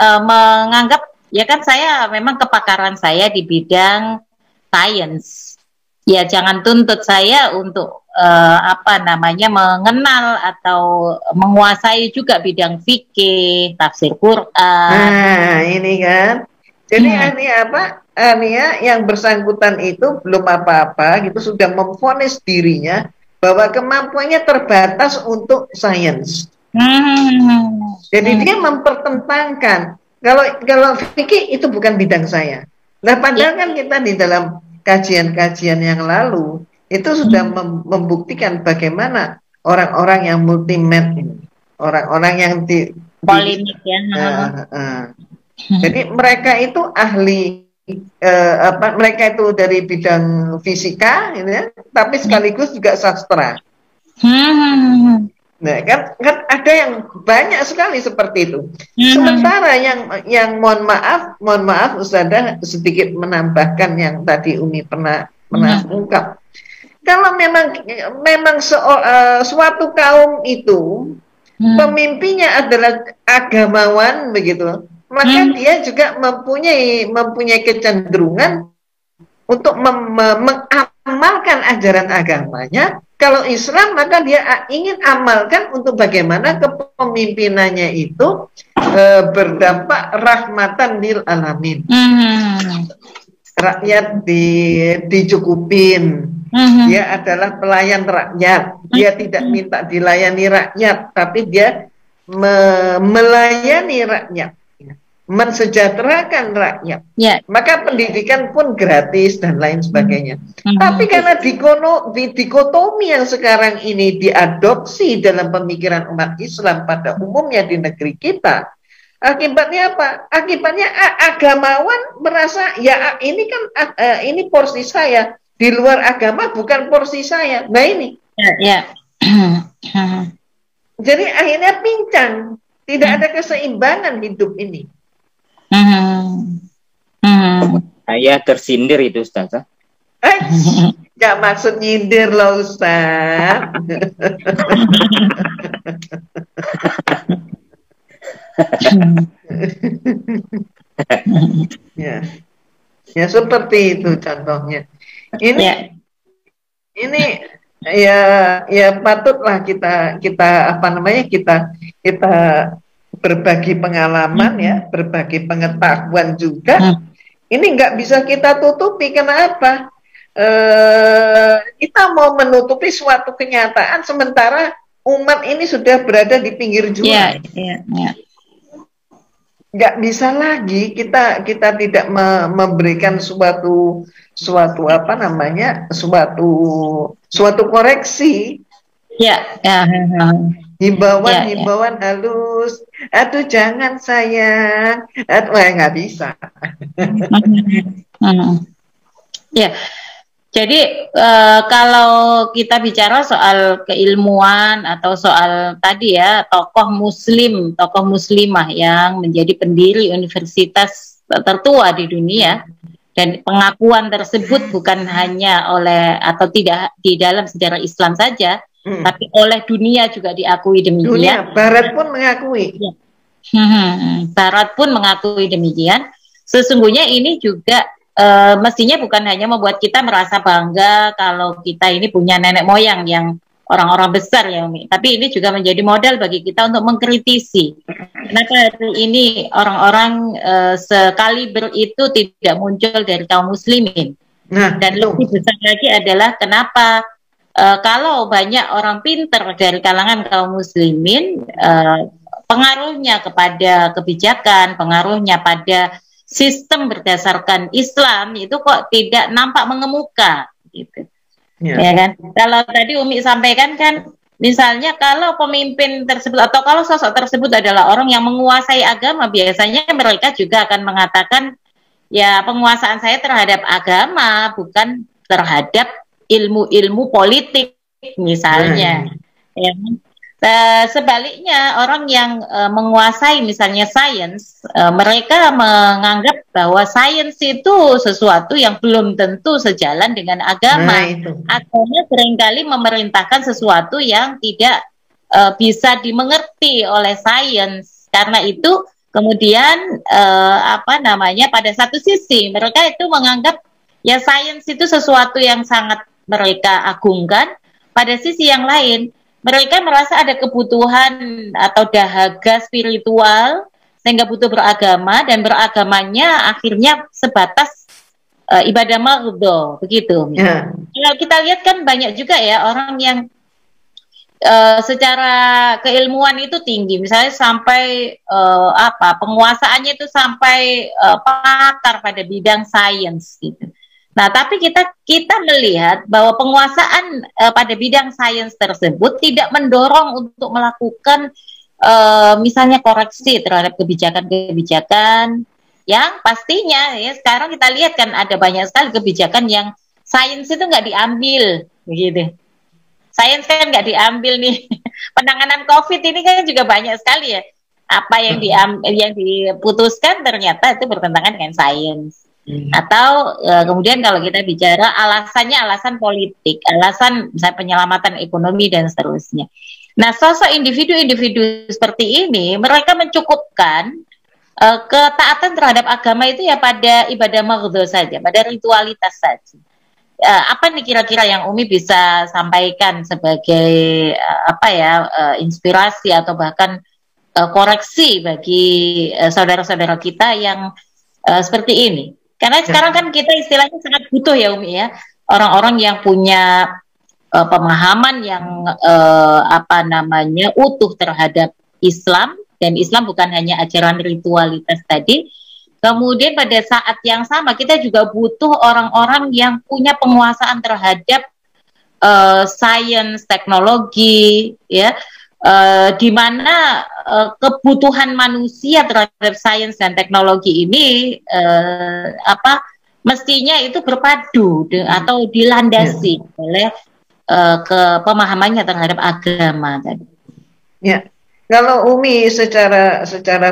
menganggap ya kan saya memang kepakaran saya di bidang sains. Ya jangan tuntut saya untuk mengenal atau menguasai juga bidang fikih, tafsir Quran. Nah, ini kan. Jadi Ania yang bersangkutan itu belum apa-apa gitu sudah memvonis dirinya bahwa kemampuannya terbatas untuk sains. Jadi dia mempertentangkan kalau fikih itu bukan bidang saya. Nah, padahal kan kita di dalam kajian-kajian yang lalu itu sudah membuktikan bagaimana orang-orang yang multimed ini, orang-orang yang polemik ya. Jadi mereka itu ahli mereka itu dari bidang fisika gitu ya, tapi sekaligus juga sastra. Nah, kan ada yang banyak sekali seperti itu. Sementara yang mohon maaf Ustazah sedikit menambahkan yang tadi Umi pernah ungkap. Kalau memang suatu kaum itu pemimpinnya adalah agamawan begitu, maka dia juga mempunyai kecenderungan untuk mengamalkan ajaran agamanya. Kalau Islam, maka dia ingin amalkan untuk bagaimana kepemimpinannya itu berdampak rahmatan lil alamin. Rakyat dicukupin. Dia adalah pelayan rakyat. Dia tidak minta dilayani rakyat, tapi dia melayani rakyat, mensejahterakan rakyat. Maka pendidikan pun gratis dan lain sebagainya. Tapi karena dikotomi yang sekarang ini diadopsi dalam pemikiran umat Islam pada umumnya di negeri kita, akibatnya apa? Akibatnya agamawan merasa ya ini kan ini porsi saya, di luar agama bukan porsi saya. Nah ini. Jadi akhirnya pincang, tidak ada keseimbangan hidup ini. Saya tersindir itu Ustaz. Gak maksud nyindir loh Ustaz. Ya seperti itu contohnya. Ini ya patutlah kita berbagi pengalaman ya, berbagi pengetahuan juga. Ini nggak bisa kita tutupi. Kenapa? Kita mau menutupi suatu kenyataan sementara umat ini sudah berada di pinggir jurang. Nggak bisa lagi kita tidak memberikan suatu koreksi. Himbauan halus, aduh jangan sayang, nggak bisa. Jadi kalau kita bicara soal keilmuan atau soal tadi ya tokoh muslimah yang menjadi pendiri universitas tertua di dunia, dan pengakuan tersebut bukan hanya oleh atau tidak di dalam sejarah Islam saja, tapi oleh dunia juga diakui demikian. Dunia Barat pun mengakui. Barat pun mengakui demikian. Sesungguhnya ini juga mestinya bukan hanya membuat kita merasa bangga kalau kita ini punya nenek moyang yang orang-orang besar ya Umi, tapi ini juga menjadi modal bagi kita untuk mengkritisi kenapa hari ini orang-orang sekaliber itu tidak muncul dari kaum muslimin. Dan lebih besar lagi adalah kenapa kalau banyak orang pintar dari kalangan kaum muslimin, pengaruhnya kepada kebijakan, pengaruhnya pada sistem berdasarkan Islam itu kok tidak nampak mengemuka gitu. Ya kan? Kalau tadi Umi sampaikan kan, misalnya kalau pemimpin tersebut atau kalau sosok tersebut adalah orang yang menguasai agama, biasanya mereka juga akan mengatakan ya penguasaan saya terhadap agama bukan terhadap ilmu-ilmu politik misalnya. Ya. Sebaliknya orang yang menguasai misalnya sains, mereka menganggap bahwa sains itu sesuatu yang belum tentu sejalan dengan agama. Agama seringkali memerintahkan sesuatu yang tidak bisa dimengerti oleh sains. Karena itu kemudian pada satu sisi mereka itu menganggap ya sains itu sesuatu yang sangat mereka agungkan. Pada sisi yang lain mereka merasa ada kebutuhan atau dahaga spiritual sehingga butuh beragama, dan beragamanya akhirnya sebatas ibadah maghdho, begitu. Kalau kita lihat kan banyak juga ya orang yang secara keilmuan itu tinggi, misalnya sampai penguasaannya itu sampai pakar pada bidang sains gitu. Nah, tapi kita melihat bahwa penguasaan pada bidang sains tersebut tidak mendorong untuk melakukan misalnya koreksi terhadap kebijakan-kebijakan yang pastinya ya sekarang kita lihat kan ada banyak sekali kebijakan yang sains itu nggak diambil begitu. Sains kan nggak diambil nih. Penanganan COVID ini kan juga banyak sekali ya. Apa yang yang diputuskan ternyata itu bertentangan dengan sains. Atau kemudian kalau kita bicara alasannya alasan politik, alasan misalnya penyelamatan ekonomi dan seterusnya. Nah, sosok individu-individu seperti ini mereka mencukupkan ketaatan terhadap agama itu ya pada ibadah maghdho saja, pada ritualitas saja. Apa nih kira-kira yang Umi bisa sampaikan sebagai inspirasi atau bahkan koreksi bagi saudara-saudara kita yang seperti ini? Karena sekarang kan kita istilahnya sangat butuh ya Umi ya, orang-orang yang punya pemahaman yang utuh terhadap Islam, dan Islam bukan hanya ajaran ritualitas tadi. Kemudian pada saat yang sama kita juga butuh orang-orang yang punya penguasaan terhadap sains, teknologi, ya, di mana kebutuhan manusia terhadap sains dan teknologi ini mestinya itu berpadu atau dilandasi oleh pemahamannya terhadap agama tadi. Ya. Kalau Umi secara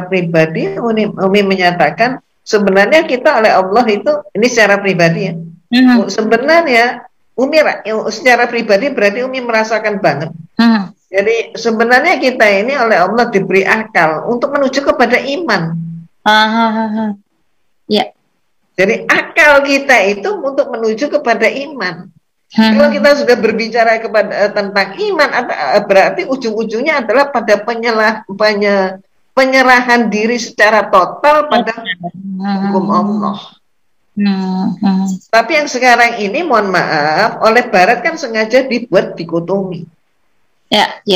pribadi, Umi menyatakan sebenarnya kita oleh Allah itu, ini secara pribadi ya, sebenarnya Umi secara pribadi berarti Umi merasakan banget. Jadi sebenarnya kita ini oleh Allah diberi akal untuk menuju kepada iman. Ya. Jadi akal kita itu untuk menuju kepada iman. Kalau kita sudah berbicara tentang iman, berarti ujung-ujungnya adalah pada penyerahan diri secara total pada hukum Allah. Tapi yang sekarang ini, mohon maaf, oleh Barat kan sengaja dibuat dikotomi. Nah,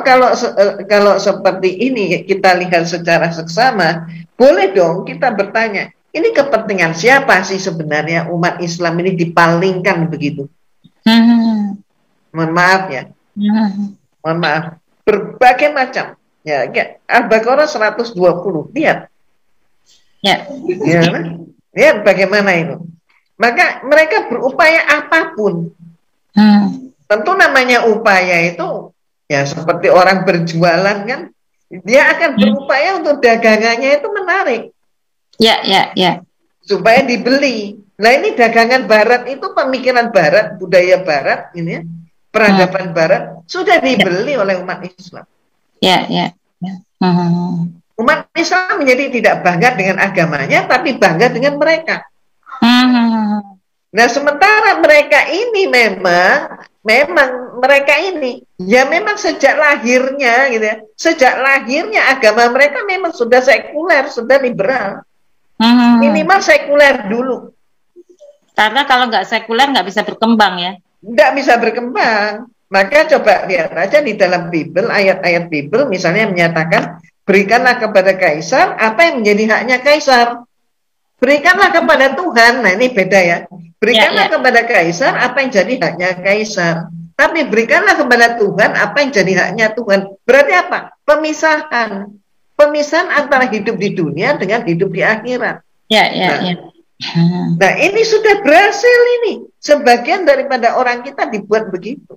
kalau seperti ini kita lihat secara seksama, boleh dong kita bertanya. Ini kepentingan siapa sih sebenarnya umat Islam ini dipalingkan begitu? Mohon maaf ya. Mohon maaf. Berbagai macam. Ya, Al-Baqarah 120. Lihat. Lihat bagaimana itu. Maka mereka berupaya apapun. Tentu namanya upaya itu ya seperti orang berjualan kan. Dia akan berupaya untuk dagangannya itu menarik. Supaya dibeli. Nah ini dagangan Barat itu, pemikiran Barat, budaya Barat, ini ya, peradaban Barat sudah dibeli oleh umat Islam. Umat Islam menjadi tidak bangga dengan agamanya, tapi bangga dengan mereka. Nah sementara mereka ini memang mereka ini ya memang sejak lahirnya gitu ya, sejak lahirnya agama mereka memang sudah sekuler, sudah liberal. Minimal sekuler dulu. Karena kalau nggak sekuler nggak bisa berkembang ya. Nggak bisa berkembang. Maka coba lihat aja di dalam Bible, ayat-ayat Bible misalnya menyatakan berikanlah kepada kaisar apa yang menjadi haknya kaisar. Berikanlah kepada Tuhan. Nah ini beda ya. Berikanlah kepada kaisar apa yang jadi haknya kaisar. Tapi berikanlah kepada Tuhan apa yang jadi haknya Tuhan. Berarti apa? Pemisahan. Pemisahan antara hidup di dunia dengan hidup di akhirat. Nah ini sudah berhasil ini. Sebagian daripada orang kita dibuat begitu.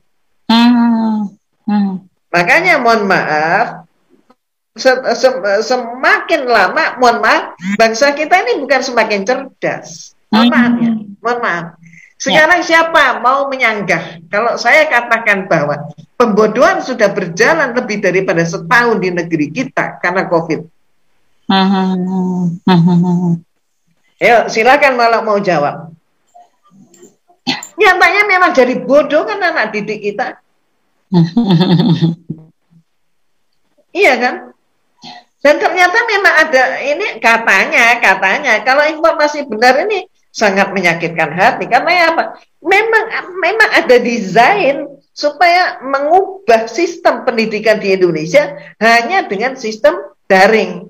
Makanya mohon maaf, semakin lama, mohon maaf, bangsa kita ini bukan semakin cerdas. Mohon maaf ya, mohon maaf. Sekarang siapa mau menyanggah? Kalau saya katakan bahwa pembodohan sudah berjalan lebih daripada setahun di negeri kita karena COVID. Ayo silakan kalau mau jawab. Nyatanya memang jadi bodoh kan anak didik kita. Iya kan? Dan ternyata memang ada ini katanya kalau informasi benar ini sangat menyakitkan hati karena apa? Memang ada desain supaya mengubah sistem pendidikan di Indonesia hanya dengan sistem daring.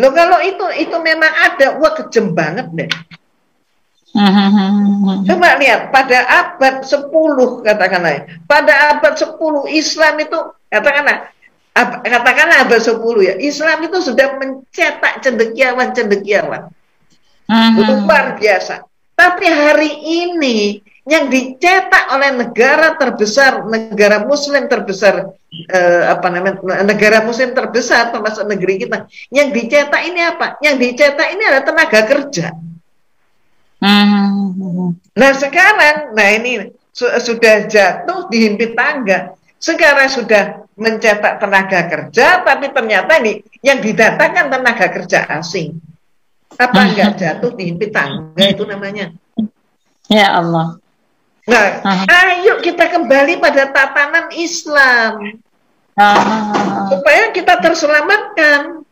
Loh kalau itu memang ada, wah kejem banget deh. Coba lihat pada abad 10 katakanlah, pada abad 10 Islam itu katakanlah abad 10 ya, Islam itu sudah mencetak cendekiawan luar biasa. Tapi hari ini yang dicetak oleh negara terbesar, negara Muslim terbesar, negara Muslim terbesar termasuk negeri kita, yang dicetak ini apa? Yang dicetak ini adalah tenaga kerja. Nah sekarang, ini sudah jatuh di himpit tangga. Sekarang sudah mencetak tenaga kerja, tapi ternyata ini yang didatangkan tenaga kerja asing. Apa enggak jatuh di himpit tangga itu namanya? Ya Allah. Nah, ayo kita kembali pada tatanan Islam supaya kita terselamatkan.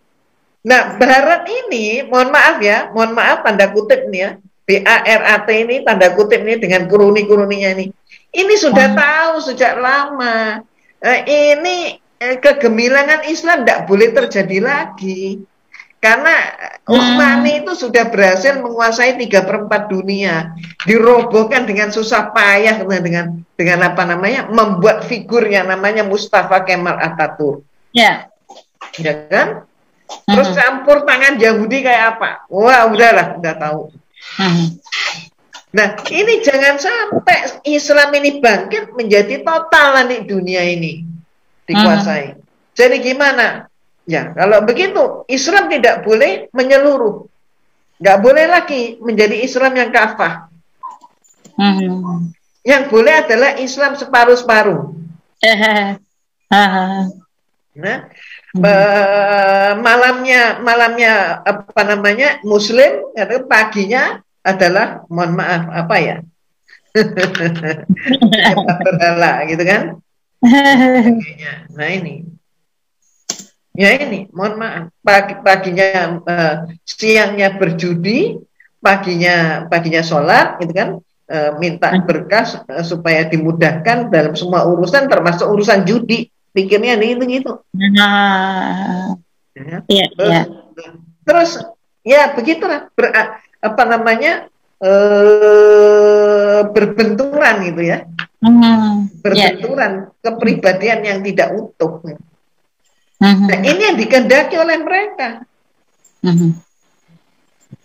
Nah, Barat ini, mohon maaf tanda kutip nih ya, BARAT ini tanda kutip ini dengan kuruni-kuruninya ini sudah tahu sejak lama. Ini kegemilangan Islam tidak boleh terjadi lagi. Karena Utsmani itu sudah berhasil menguasai 3/4 dunia, dirobohkan dengan susah payah dengan apa namanya, membuat figur yang namanya Mustafa Kemal Atatürk. Ya kan? Terus campur tangan Yahudi kayak apa? Wah, udahlah, udah tahu. Nah, ini jangan sampai Islam ini bangkit menjadi total di dunia ini dikuasai. Jadi gimana? Ya, kalau begitu Islam tidak boleh menyeluruh, nggak boleh lagi menjadi Islam yang kafah. Yang boleh adalah Islam separuh-separuh. Nah, malamnya apa namanya Muslim, atau paginya adalah mohon maaf apa ya, berhala gitu kan? Nah ini, mohon maaf, paginya siangnya berjudi, paginya sholat, gitu kan, minta berkah supaya dimudahkan dalam semua urusan, termasuk urusan judi, pikirnya gitu. Terus ya begitulah, berbenturan gitu ya, berbenturan kepribadian yang tidak utuh. Nah, ini yang dikehendaki oleh mereka.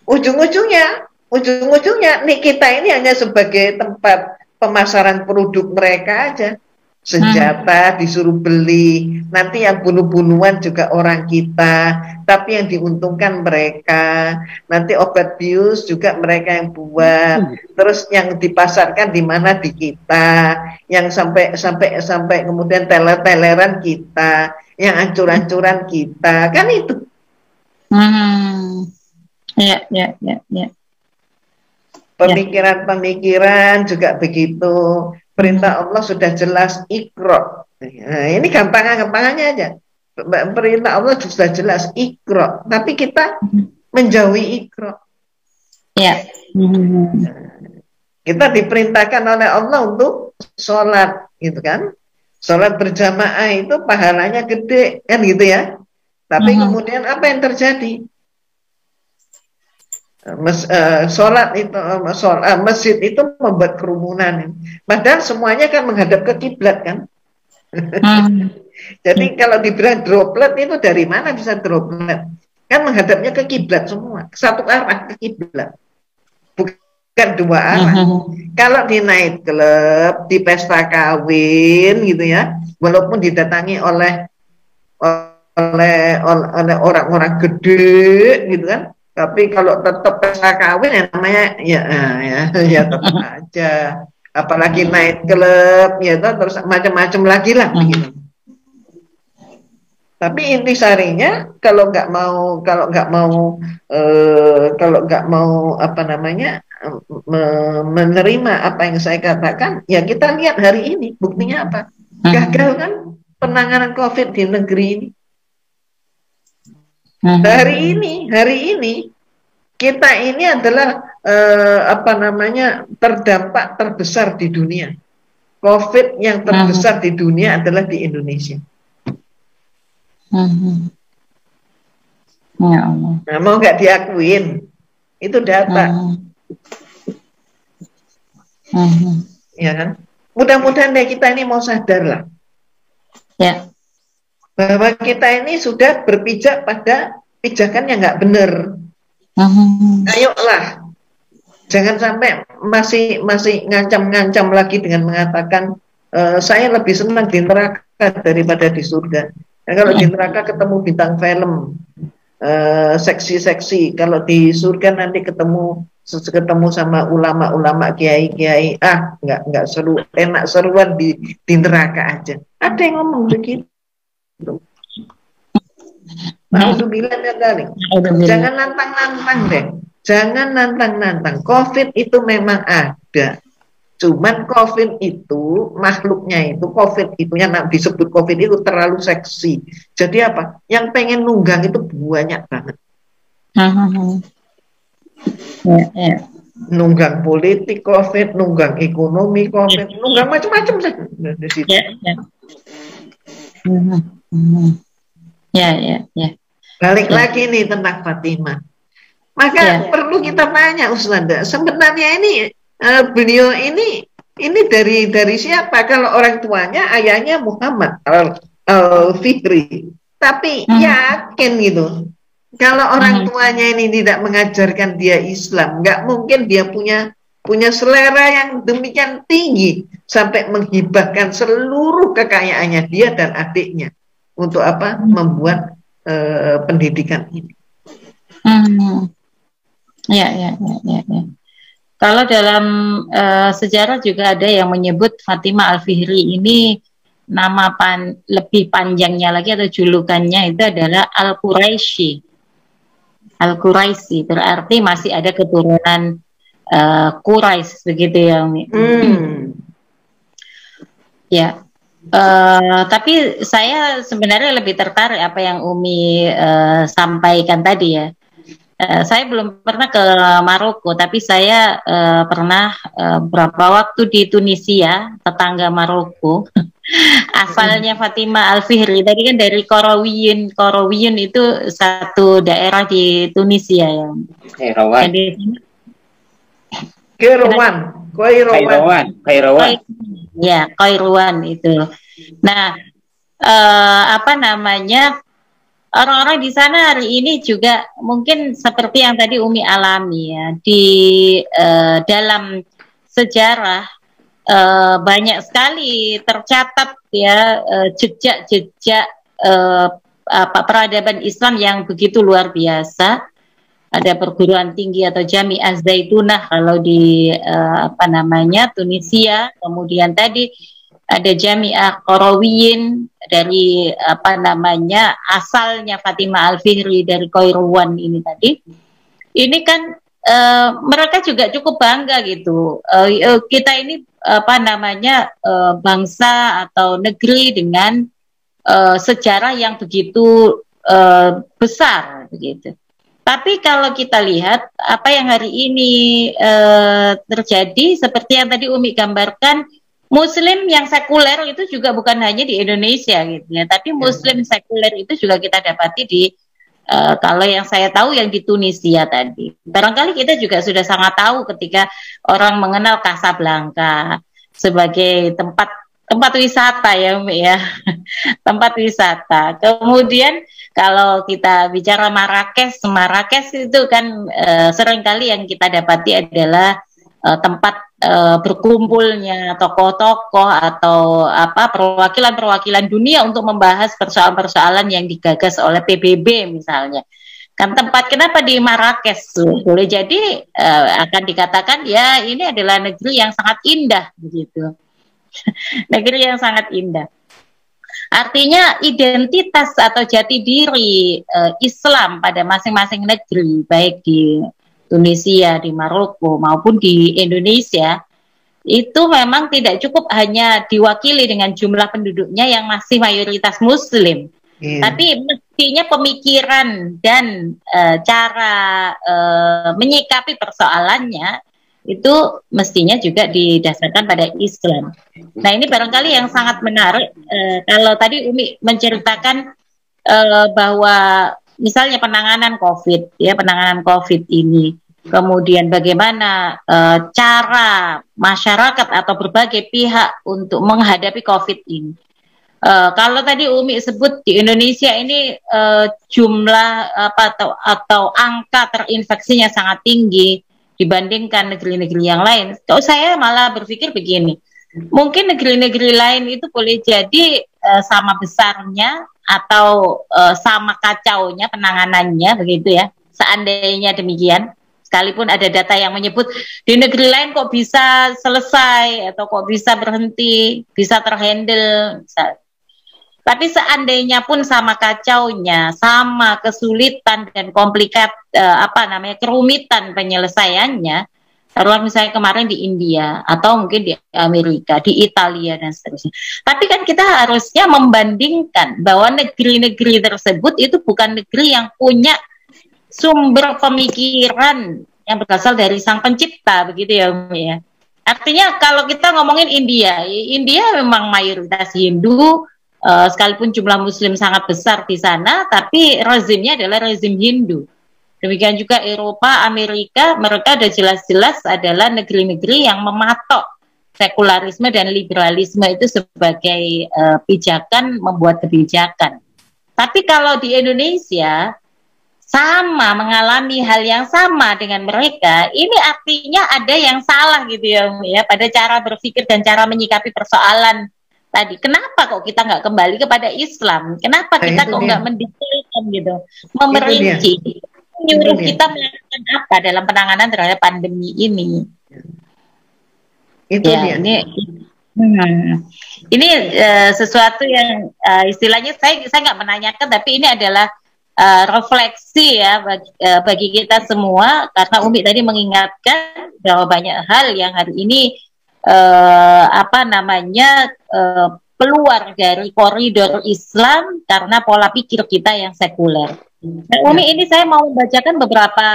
Ujung-ujungnya nih kita ini hanya sebagai tempat pemasaran produk mereka aja. Senjata disuruh beli, nanti yang bunuh-bunuhan juga orang kita, tapi yang diuntungkan mereka. Nanti obat bius juga mereka yang buat. Terus yang dipasarkan di mana, di kita. Yang sampai kemudian teler-teleran kita, yang ancur-ancuran kita, kan itu. Ya. Pemikiran juga begitu. Perintah Allah sudah jelas, Iqra. Nah, ini gampangannya aja. Perintah Allah sudah jelas, Iqra. Tapi kita menjauhi Iqra. Ya. Kita diperintahkan oleh Allah untuk sholat, gitu kan? Sholat berjamaah itu pahalanya gede, kan gitu ya. Tapi kemudian apa yang terjadi? Masjid itu membuat kerumunan. Padahal semuanya kan menghadap ke kiblat kan. Jadi kalau dibilang droplet itu dari mana bisa droplet? Kan menghadapnya ke kiblat semua, satu arah ke kiblat. Bukan dua arah. Kalau di night club, di pesta kawin gitu ya, walaupun didatangi oleh orang-orang gede gitu kan, tapi kalau tetap pesta kawin yang namanya ya tetap aja. Apalagi night club ya terus macam-macam lagi lah begitu. Tapi intisarinya kalau nggak mau apa namanya menerima apa yang saya katakan, ya kita lihat hari ini buktinya apa? Gagal kan penanganan COVID di negeri ini. Hari ini kita ini adalah terdampak terbesar di dunia. COVID yang terbesar di dunia adalah di Indonesia. Ya Allah. Nah, mau nggak diakuin? Itu data. Ya kan? Mudah-mudahan kita ini mau sadar lah. Ya. Bahwa kita ini sudah berpijak pada pijakan yang nggak benar. Ayolah Jangan sampai masih ngancam-ngancam lagi dengan mengatakan saya lebih senang di neraka daripada di surga. Nah, kalau di neraka ketemu bintang film, seksi-seksi. Kalau di surga nanti ketemu sama ulama-ulama, kiai-kiai. Nggak seru, enak seruan di neraka aja. Ada yang ngomong begitu. Alhamdulillah kali. Jangan nantang-nantang deh. Jangan nantang-nantang. COVID itu memang ada. Cuman COVID itu, makhluknya itu, COVID itu yang disebut COVID itu terlalu seksi. Jadi apa? Yang pengen nunggang itu banyak banget. Nunggang politik COVID, nunggang ekonomi COVID, nunggang macam-macam saja di situ. Balik lagi nih tentang Fatimah. Maka perlu kita tanya Ustazah, sebenarnya ini beliau ini dari siapa? Kalau orang tuanya ayahnya Muhammad Al-Fihri, tapi yakin gitu. Kalau orang tuanya ini tidak mengajarkan dia Islam, nggak mungkin dia punya selera yang demikian tinggi sampai menghibahkan seluruh kekayaannya dia dan adiknya untuk apa? Membuat pendidikan ini. Ya. Kalau dalam sejarah juga ada yang menyebut Fatimah Al-Fihri ini nama lebih panjangnya lagi atau julukannya itu adalah Al-Quraisy. Al-Quraisy berarti masih ada keturunan Quraisy begitu ya Umi. Ya. Tapi saya sebenarnya lebih tertarik apa yang Umi sampaikan tadi ya. Saya belum pernah ke Maroko, tapi saya pernah beberapa waktu di Tunisia, tetangga Maroko. Asalnya Fatimah Al-Fihri, tadi kan dari Qarawiyyin. Qarawiyyin itu satu daerah di Tunisia ya. Kairouan. Ya, Kairouan itu. Nah, apa namanya? Orang-orang di sana hari ini juga mungkin seperti yang tadi Umi alami ya, di dalam sejarah banyak sekali tercatat ya jejak-jejak peradaban Islam yang begitu luar biasa. Ada perguruan tinggi atau Jami' Az-Zaitunah kalau di apa namanya Tunisia, kemudian tadi ada Jami'ah Qarawiyyin dari apa namanya asalnya Fatimah Al-Fihri dari Kairouan ini tadi. Ini kan mereka juga cukup bangga gitu. Kita ini apa namanya bangsa atau negeri dengan sejarah yang begitu besar begitu. Tapi kalau kita lihat apa yang hari ini terjadi seperti yang tadi Umi gambarkan, Muslim yang sekuler itu juga bukan hanya di Indonesia gitu ya, tapi Muslim sekuler itu juga kita dapati di kalau yang saya tahu yang di Tunisia tadi. Barangkali kita juga sudah sangat tahu ketika orang mengenal Casablanca sebagai tempat wisata ya Umi ya, tempat wisata. Kemudian kalau kita bicara Marrakesh itu kan seringkali yang kita dapati adalah tempat berkumpulnya tokoh-tokoh atau apa perwakilan dunia untuk membahas persoalan-persoalan yang digagas oleh PBB misalnya. Kan tempat kenapa di Marrakesh boleh jadi akan dikatakan ya ini adalah negeri yang sangat indah begitu. Negeri yang sangat indah. Artinya identitas atau jati diri Islam pada masing-masing negeri baik di Tunisia, di Maroko maupun di Indonesia itu memang tidak cukup hanya diwakili dengan jumlah penduduknya yang masih mayoritas Muslim, tapi mestinya pemikiran dan cara menyikapi persoalannya itu mestinya juga didasarkan pada Islam. Nah ini barangkali yang sangat menarik kalau tadi Umi menceritakan bahwa misalnya penanganan COVID ini, kemudian bagaimana cara masyarakat atau berbagai pihak untuk menghadapi COVID ini. Kalau tadi Umi sebut di Indonesia ini jumlah atau angka terinfeksinya sangat tinggi, dibandingkan negeri-negeri yang lain. Kalau saya malah berpikir begini, mungkin negeri-negeri lain itu boleh jadi sama besarnya atau sama kacaunya penanganannya begitu ya. Seandainya demikian, sekalipun ada data yang menyebut di negeri lain kok bisa selesai atau kok bisa berhenti, bisa terhandle. Tapi seandainya pun sama kacaunya, sama kesulitan dan kerumitan penyelesaiannya, taruhlah misalnya kemarin di India atau mungkin di Amerika, di Italia dan seterusnya. Tapi kan kita harusnya membandingkan bahwa negeri-negeri tersebut itu bukan negeri yang punya sumber pemikiran yang berasal dari Sang Pencipta, begitu ya, Umi ya. Artinya kalau kita ngomongin India, India memang mayoritas Hindu. Sekalipun jumlah Muslim sangat besar di sana, tapi rezimnya adalah rezim Hindu. Demikian juga Eropa, Amerika, mereka ada jelas-jelas adalah negeri-negeri yang mematok sekularisme dan liberalisme itu sebagai pijakan, membuat kebijakan. Tapi kalau di Indonesia sama mengalami hal yang sama dengan mereka, ini artinya ada yang salah gitu ya pada cara berpikir dan cara menyikapi persoalan tadi. Kenapa kok kita nggak kembali kepada Islam? Kenapa kita kok nggak mendetailkan gitu, memerinci, menyuruh kita melakukan apa dalam penanganan terhadap pandemi ini? Itu ya, dia. Ini sesuatu yang istilahnya saya nggak menanyakan, tapi ini adalah refleksi ya bagi kita semua, karena Umi tadi mengingatkan bahwa banyak hal yang hari ini keluar dari koridor Islam karena pola pikir kita yang sekuler. Nah, Umi, ini saya mau membacakan beberapa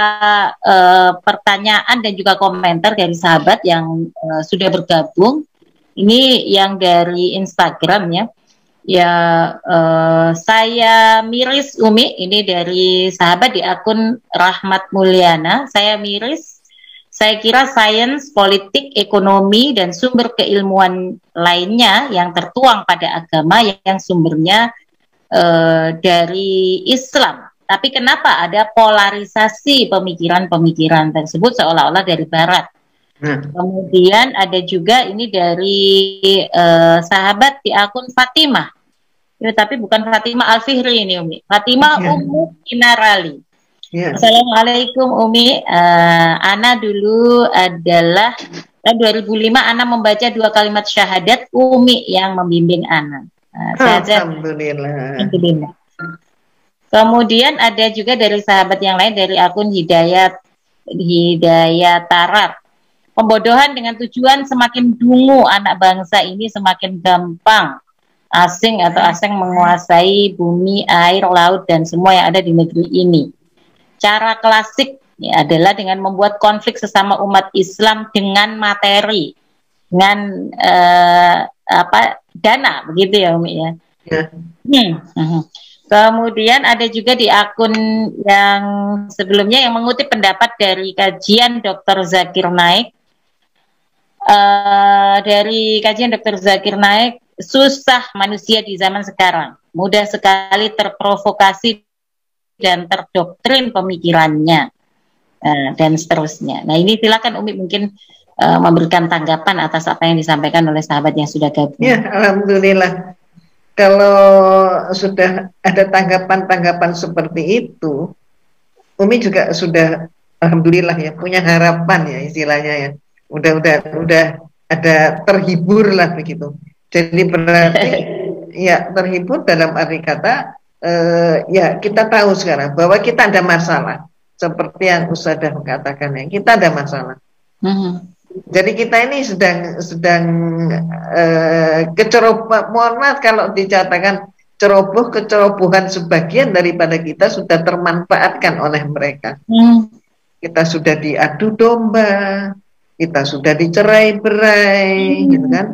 pertanyaan dan juga komentar dari sahabat yang sudah bergabung. Ini yang dari Instagram ya. Saya miris, Umi, ini dari sahabat di akun Rahmat Mulyana. Saya miris. Saya kira sains, politik, ekonomi, dan sumber keilmuan lainnya yang tertuang pada agama yang sumbernya dari Islam. Tapi kenapa ada polarisasi pemikiran-pemikiran tersebut seolah-olah dari Barat? Kemudian ada juga ini dari sahabat di akun Fatimah. Ya, tapi bukan Fatimah Al-Fihri ini, Umi. Fatimah Ummu Kinarali. Assalamualaikum Umi, Ana dulu adalah 2005 Ana membaca 2 kalimat syahadat, Umi yang membimbing Ana. Alhamdulillah. Kemudian ada juga dari sahabat yang lain dari akun Hidayat Tarar. Pembodohan dengan tujuan semakin dungu anak bangsa ini semakin gampang asing menguasai bumi, air, laut dan semua yang ada di negeri ini. Cara klasik ya, adalah dengan membuat konflik sesama umat Islam dengan materi, dengan dana, begitu ya Umi ya. Kemudian ada juga di akun yang sebelumnya yang mengutip pendapat dari kajian Dr. Zakir Naik. Dari kajian Dr. Zakir Naik, susah manusia di zaman sekarang, mudah sekali terprovokasi dan terdoktrin pemikirannya dan seterusnya. Nah ini silakan Umi mungkin memberikan tanggapan atas apa yang disampaikan oleh sahabat yang sudah gabung. Ya, alhamdulillah. Kalau sudah ada tanggapan-tanggapan seperti itu, Umi juga sudah alhamdulillah ya punya harapan ya istilahnya ya. Udah ada terhibur lah begitu. Jadi berarti ya terhibur dalam arti kata ya kita tahu sekarang bahwa kita ada masalah seperti yang Ustadzah mengatakan ya, kita ada masalah. Jadi kita ini sedang kecerobohan, mohon maaf kalau dikatakan kecerobohan sebagian daripada kita sudah termanfaatkan oleh mereka. Kita sudah diadu domba, kita sudah dicerai-berai, gitu kan?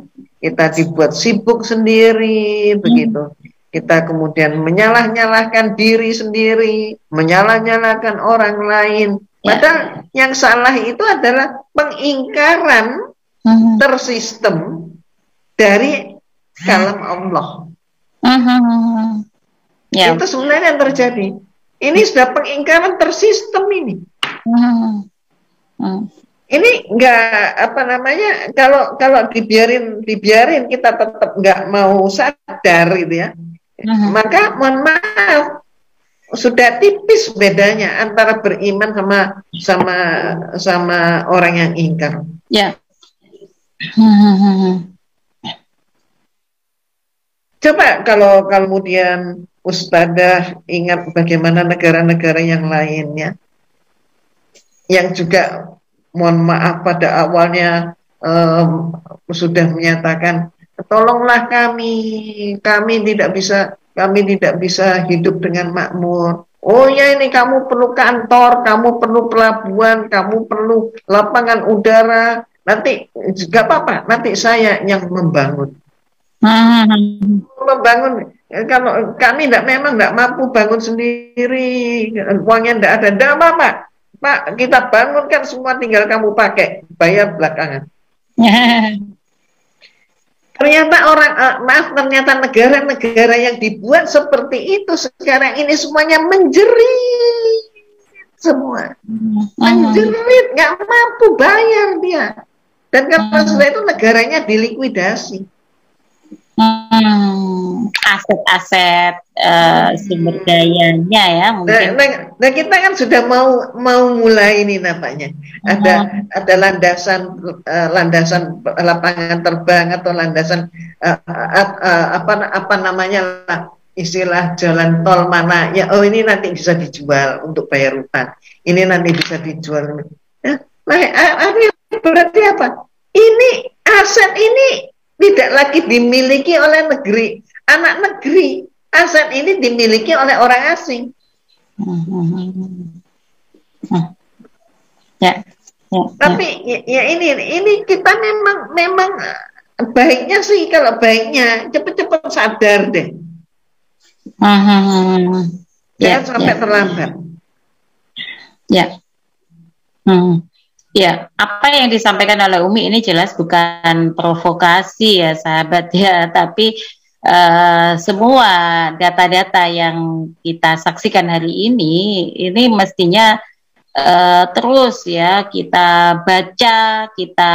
Kita dibuat sibuk sendiri, begitu. Kita kemudian menyalah-nyalahkan diri sendiri, menyalah-nyalahkan orang lain. Padahal yang salah itu adalah pengingkaran tersistem dari kalam Allah. Itu sebenarnya yang terjadi. Ini sudah pengingkaran tersistem ini. Ini enggak apa namanya, kalau dibiarin kita tetap enggak mau sadar gitu ya. Maka mohon maaf, sudah tipis bedanya antara beriman sama orang yang ingkar. Ya. Coba kalau kemudian Ustadzah ingat bagaimana negara-negara yang lainnya yang juga mohon maaf pada awalnya sudah menyatakan tolonglah kami tidak bisa hidup dengan makmur. Oh ya, ini kamu perlu kantor, kamu perlu pelabuhan, kamu perlu lapangan udara. Nanti juga apa-apa, nanti saya yang membangun. Membangun, kalau kami memang tidak mampu bangun sendiri, uangnya tidak ada, tidak apa-apa. Pak, kita bangunkan semua, tinggal kamu pakai, bayar belakangan. Ternyata negara-negara yang dibuat seperti itu sekarang ini semuanya menjerit semua. Menjerit, nggak mampu bayar dia. Dan kalau sudah itu negaranya dilikuidasi. Aset-aset sumber dayanya ya mungkin. Nah, kita kan sudah mau mulai ini namanya. Ada landasan lapangan terbang atau landasan apa namanya lah, istilah jalan tol mana ya. Oh, ini nanti bisa dijual untuk bayar utang. Ini nanti bisa dijual. Berarti apa? Ini aset ini tidak lagi dimiliki oleh negeri, anak negeri. Aset ini dimiliki oleh orang asing. Tapi ya ini kita memang baiknya sih, kalau baiknya cepet-cepet sadar deh. Jangan sampai terlambat. Ya. Ya, apa yang disampaikan oleh Umi ini jelas bukan provokasi ya sahabat ya, tapi semua data-data yang kita saksikan hari ini mestinya terus ya kita baca, kita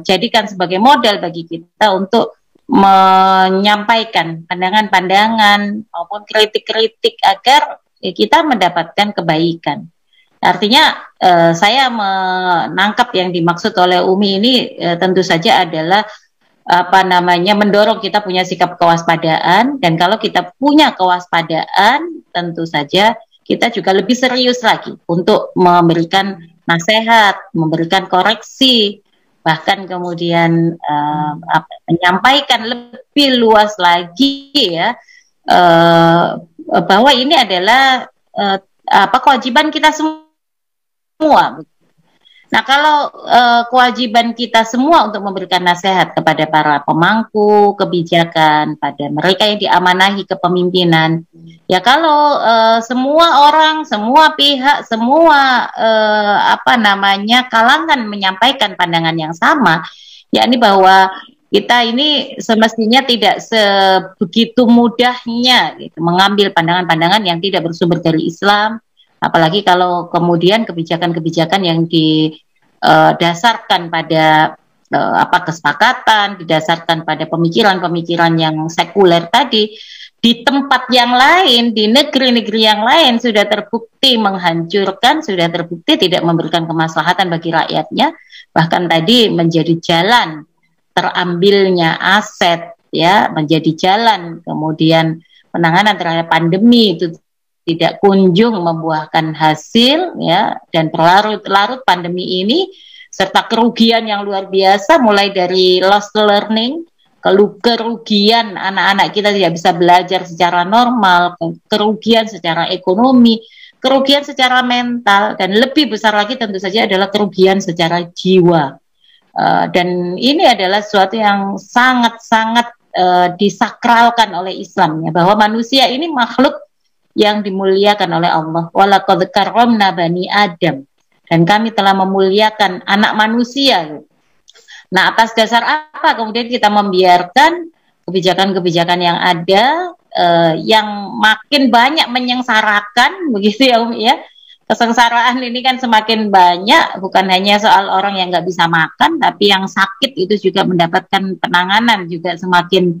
jadikan sebagai modal bagi kita untuk menyampaikan pandangan-pandangan maupun kritik-kritik agar kita mendapatkan kebaikan. Artinya saya menangkap yang dimaksud oleh Umi ini tentu saja adalah mendorong kita punya sikap kewaspadaan, dan kalau kita punya kewaspadaan tentu saja kita juga lebih serius lagi untuk memberikan nasihat, memberikan koreksi, bahkan kemudian menyampaikan lebih luas lagi ya bahwa ini adalah kewajiban kita semua. Nah, kalau kewajiban kita semua untuk memberikan nasihat kepada para pemangku kebijakan, pada mereka yang diamanahi kepemimpinan, ya kalau semua orang, semua pihak, semua kalangan menyampaikan pandangan yang sama, yakni bahwa kita ini semestinya tidak sebegitu mudahnya gitu, mengambil pandangan-pandangan yang tidak bersumber dari Islam. Apalagi kalau kemudian kebijakan-kebijakan yang didasarkan pada kesepakatan, didasarkan pada pemikiran-pemikiran yang sekuler tadi, di tempat yang lain, di negeri-negeri yang lain sudah terbukti menghancurkan, sudah terbukti tidak memberikan kemaslahatan bagi rakyatnya, bahkan tadi menjadi jalan terambilnya aset, ya, menjadi jalan kemudian penanganan terhadap pandemi itu tidak kunjung membuahkan hasil, ya, dan berlarut-larut pandemi ini serta kerugian yang luar biasa, mulai dari lost learning, kerugian anak-anak kita tidak bisa belajar secara normal, kerugian secara ekonomi, kerugian secara mental, dan lebih besar lagi tentu saja adalah kerugian secara jiwa. Dan ini adalah sesuatu yang sangat-sangat disakralkan oleh Islam, ya, bahwa manusia ini makhluk yang dimuliakan oleh Allah. Walaqad karramna bani Adam, dan kami telah memuliakan anak manusia. Nah, atas dasar apa kemudian kita membiarkan kebijakan-kebijakan yang ada yang makin banyak menyengsarakan, begitu ya Umi ya, kesengsaraan ini kan semakin banyak, bukan hanya soal orang yang nggak bisa makan, tapi yang sakit itu juga mendapatkan penanganan juga semakin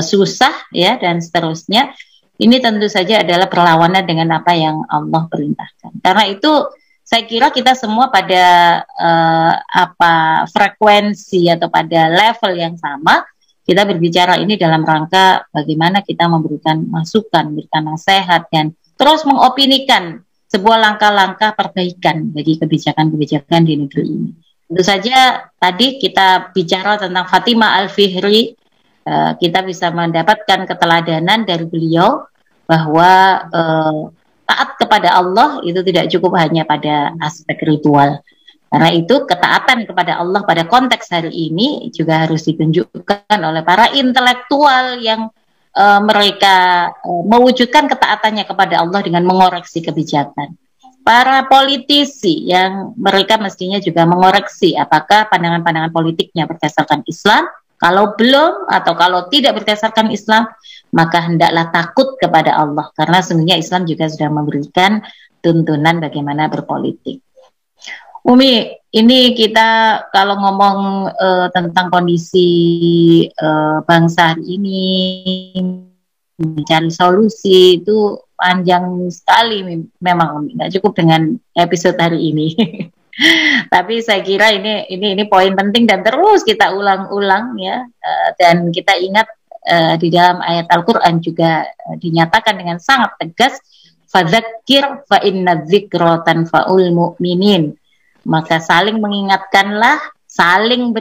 susah ya, dan seterusnya. Ini tentu saja adalah perlawanan dengan apa yang Allah perintahkan. Karena itu saya kira kita semua pada frekuensi atau pada level yang sama. Kita berbicara ini dalam rangka bagaimana kita memberikan masukan, memberikan nasihat, dan terus mengopinikan sebuah langkah-langkah perbaikan bagi kebijakan-kebijakan di negeri ini. Tentu saja tadi kita bicara tentang Fatimah Al-Fihri, kita bisa mendapatkan keteladanan dari beliau bahwa taat kepada Allah itu tidak cukup hanya pada aspek ritual. Karena itu ketaatan kepada Allah pada konteks hari ini juga harus ditunjukkan oleh para intelektual yang mereka mewujudkan ketaatannya kepada Allah dengan mengoreksi kebijakan. Para politisi yang mereka mestinya juga mengoreksi apakah pandangan-pandangan politiknya berdasarkan Islam. Kalau belum atau kalau tidak berdasarkan Islam, maka hendaklah takut kepada Allah. Karena sesungguhnya Islam juga sudah memberikan tuntunan bagaimana berpolitik. Umi, ini kita kalau ngomong tentang kondisi bangsa hari ini, mencari solusi itu panjang sekali memang, Umi. Nggak cukup dengan episode hari ini. Tapi saya kira ini poin penting dan terus kita ulang-ulang ya, dan kita ingat di dalam ayat Al-Quran juga dinyatakan dengan sangat tegas, fadzakir fa inna dzikra tanfa'ul mu'minin. Maka saling mengingatkanlah, saling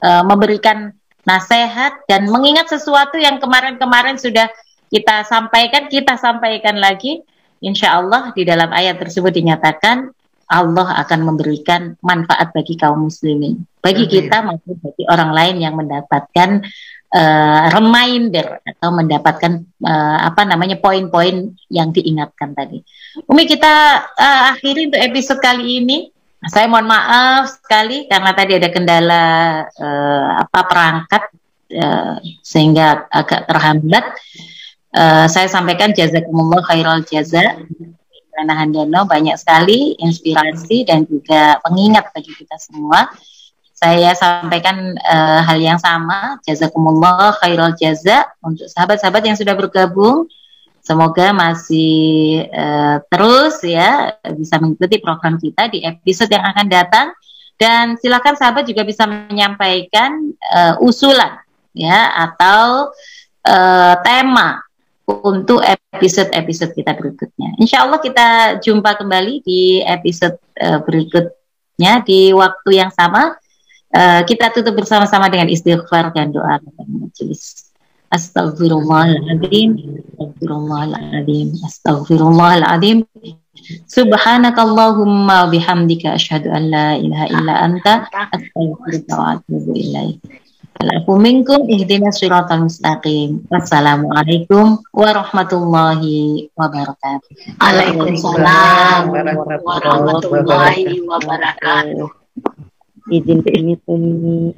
memberikan nasihat dan mengingat sesuatu yang kemarin-kemarin sudah kita sampaikan lagi. Insya Allah di dalam ayat tersebut dinyatakan Allah akan memberikan manfaat bagi kaum muslimin, bagi kita maupun bagi orang lain yang mendapatkan reminder atau mendapatkan poin-poin yang diingatkan tadi. Umi, kita akhiri untuk episode kali ini. Saya mohon maaf sekali karena tadi ada kendala perangkat sehingga agak terhambat. Saya sampaikan jazakumullah khairal jaza. Karena Handano banyak sekali inspirasi dan juga pengingat bagi kita semua. Saya sampaikan hal yang sama, jazakumullah khairal jaza untuk sahabat-sahabat yang sudah bergabung. Semoga masih terus ya bisa mengikuti program kita di episode yang akan datang, dan silakan sahabat juga bisa menyampaikan usulan ya atau tema untuk episode-episode kita berikutnya. Insya Allah kita jumpa kembali di episode berikutnya di waktu yang sama. Kita tutup bersama-sama dengan istighfar dan doa pada majelis. Astaghfirullahaladzim, astaghfirullahaladzim, astaghfirullahaladzim. Subhanakallahumma bihamdika asyhadu an la ilaha illa anta astaghfiruka wa atubu ilaik. Alafu minkum ihdinas siratal mustaqim. Wassalamualaikum warahmatullahi wabarakatuh. Waalaikumsalam warahmatullahi wabarakatuh. Izin pamit Umi.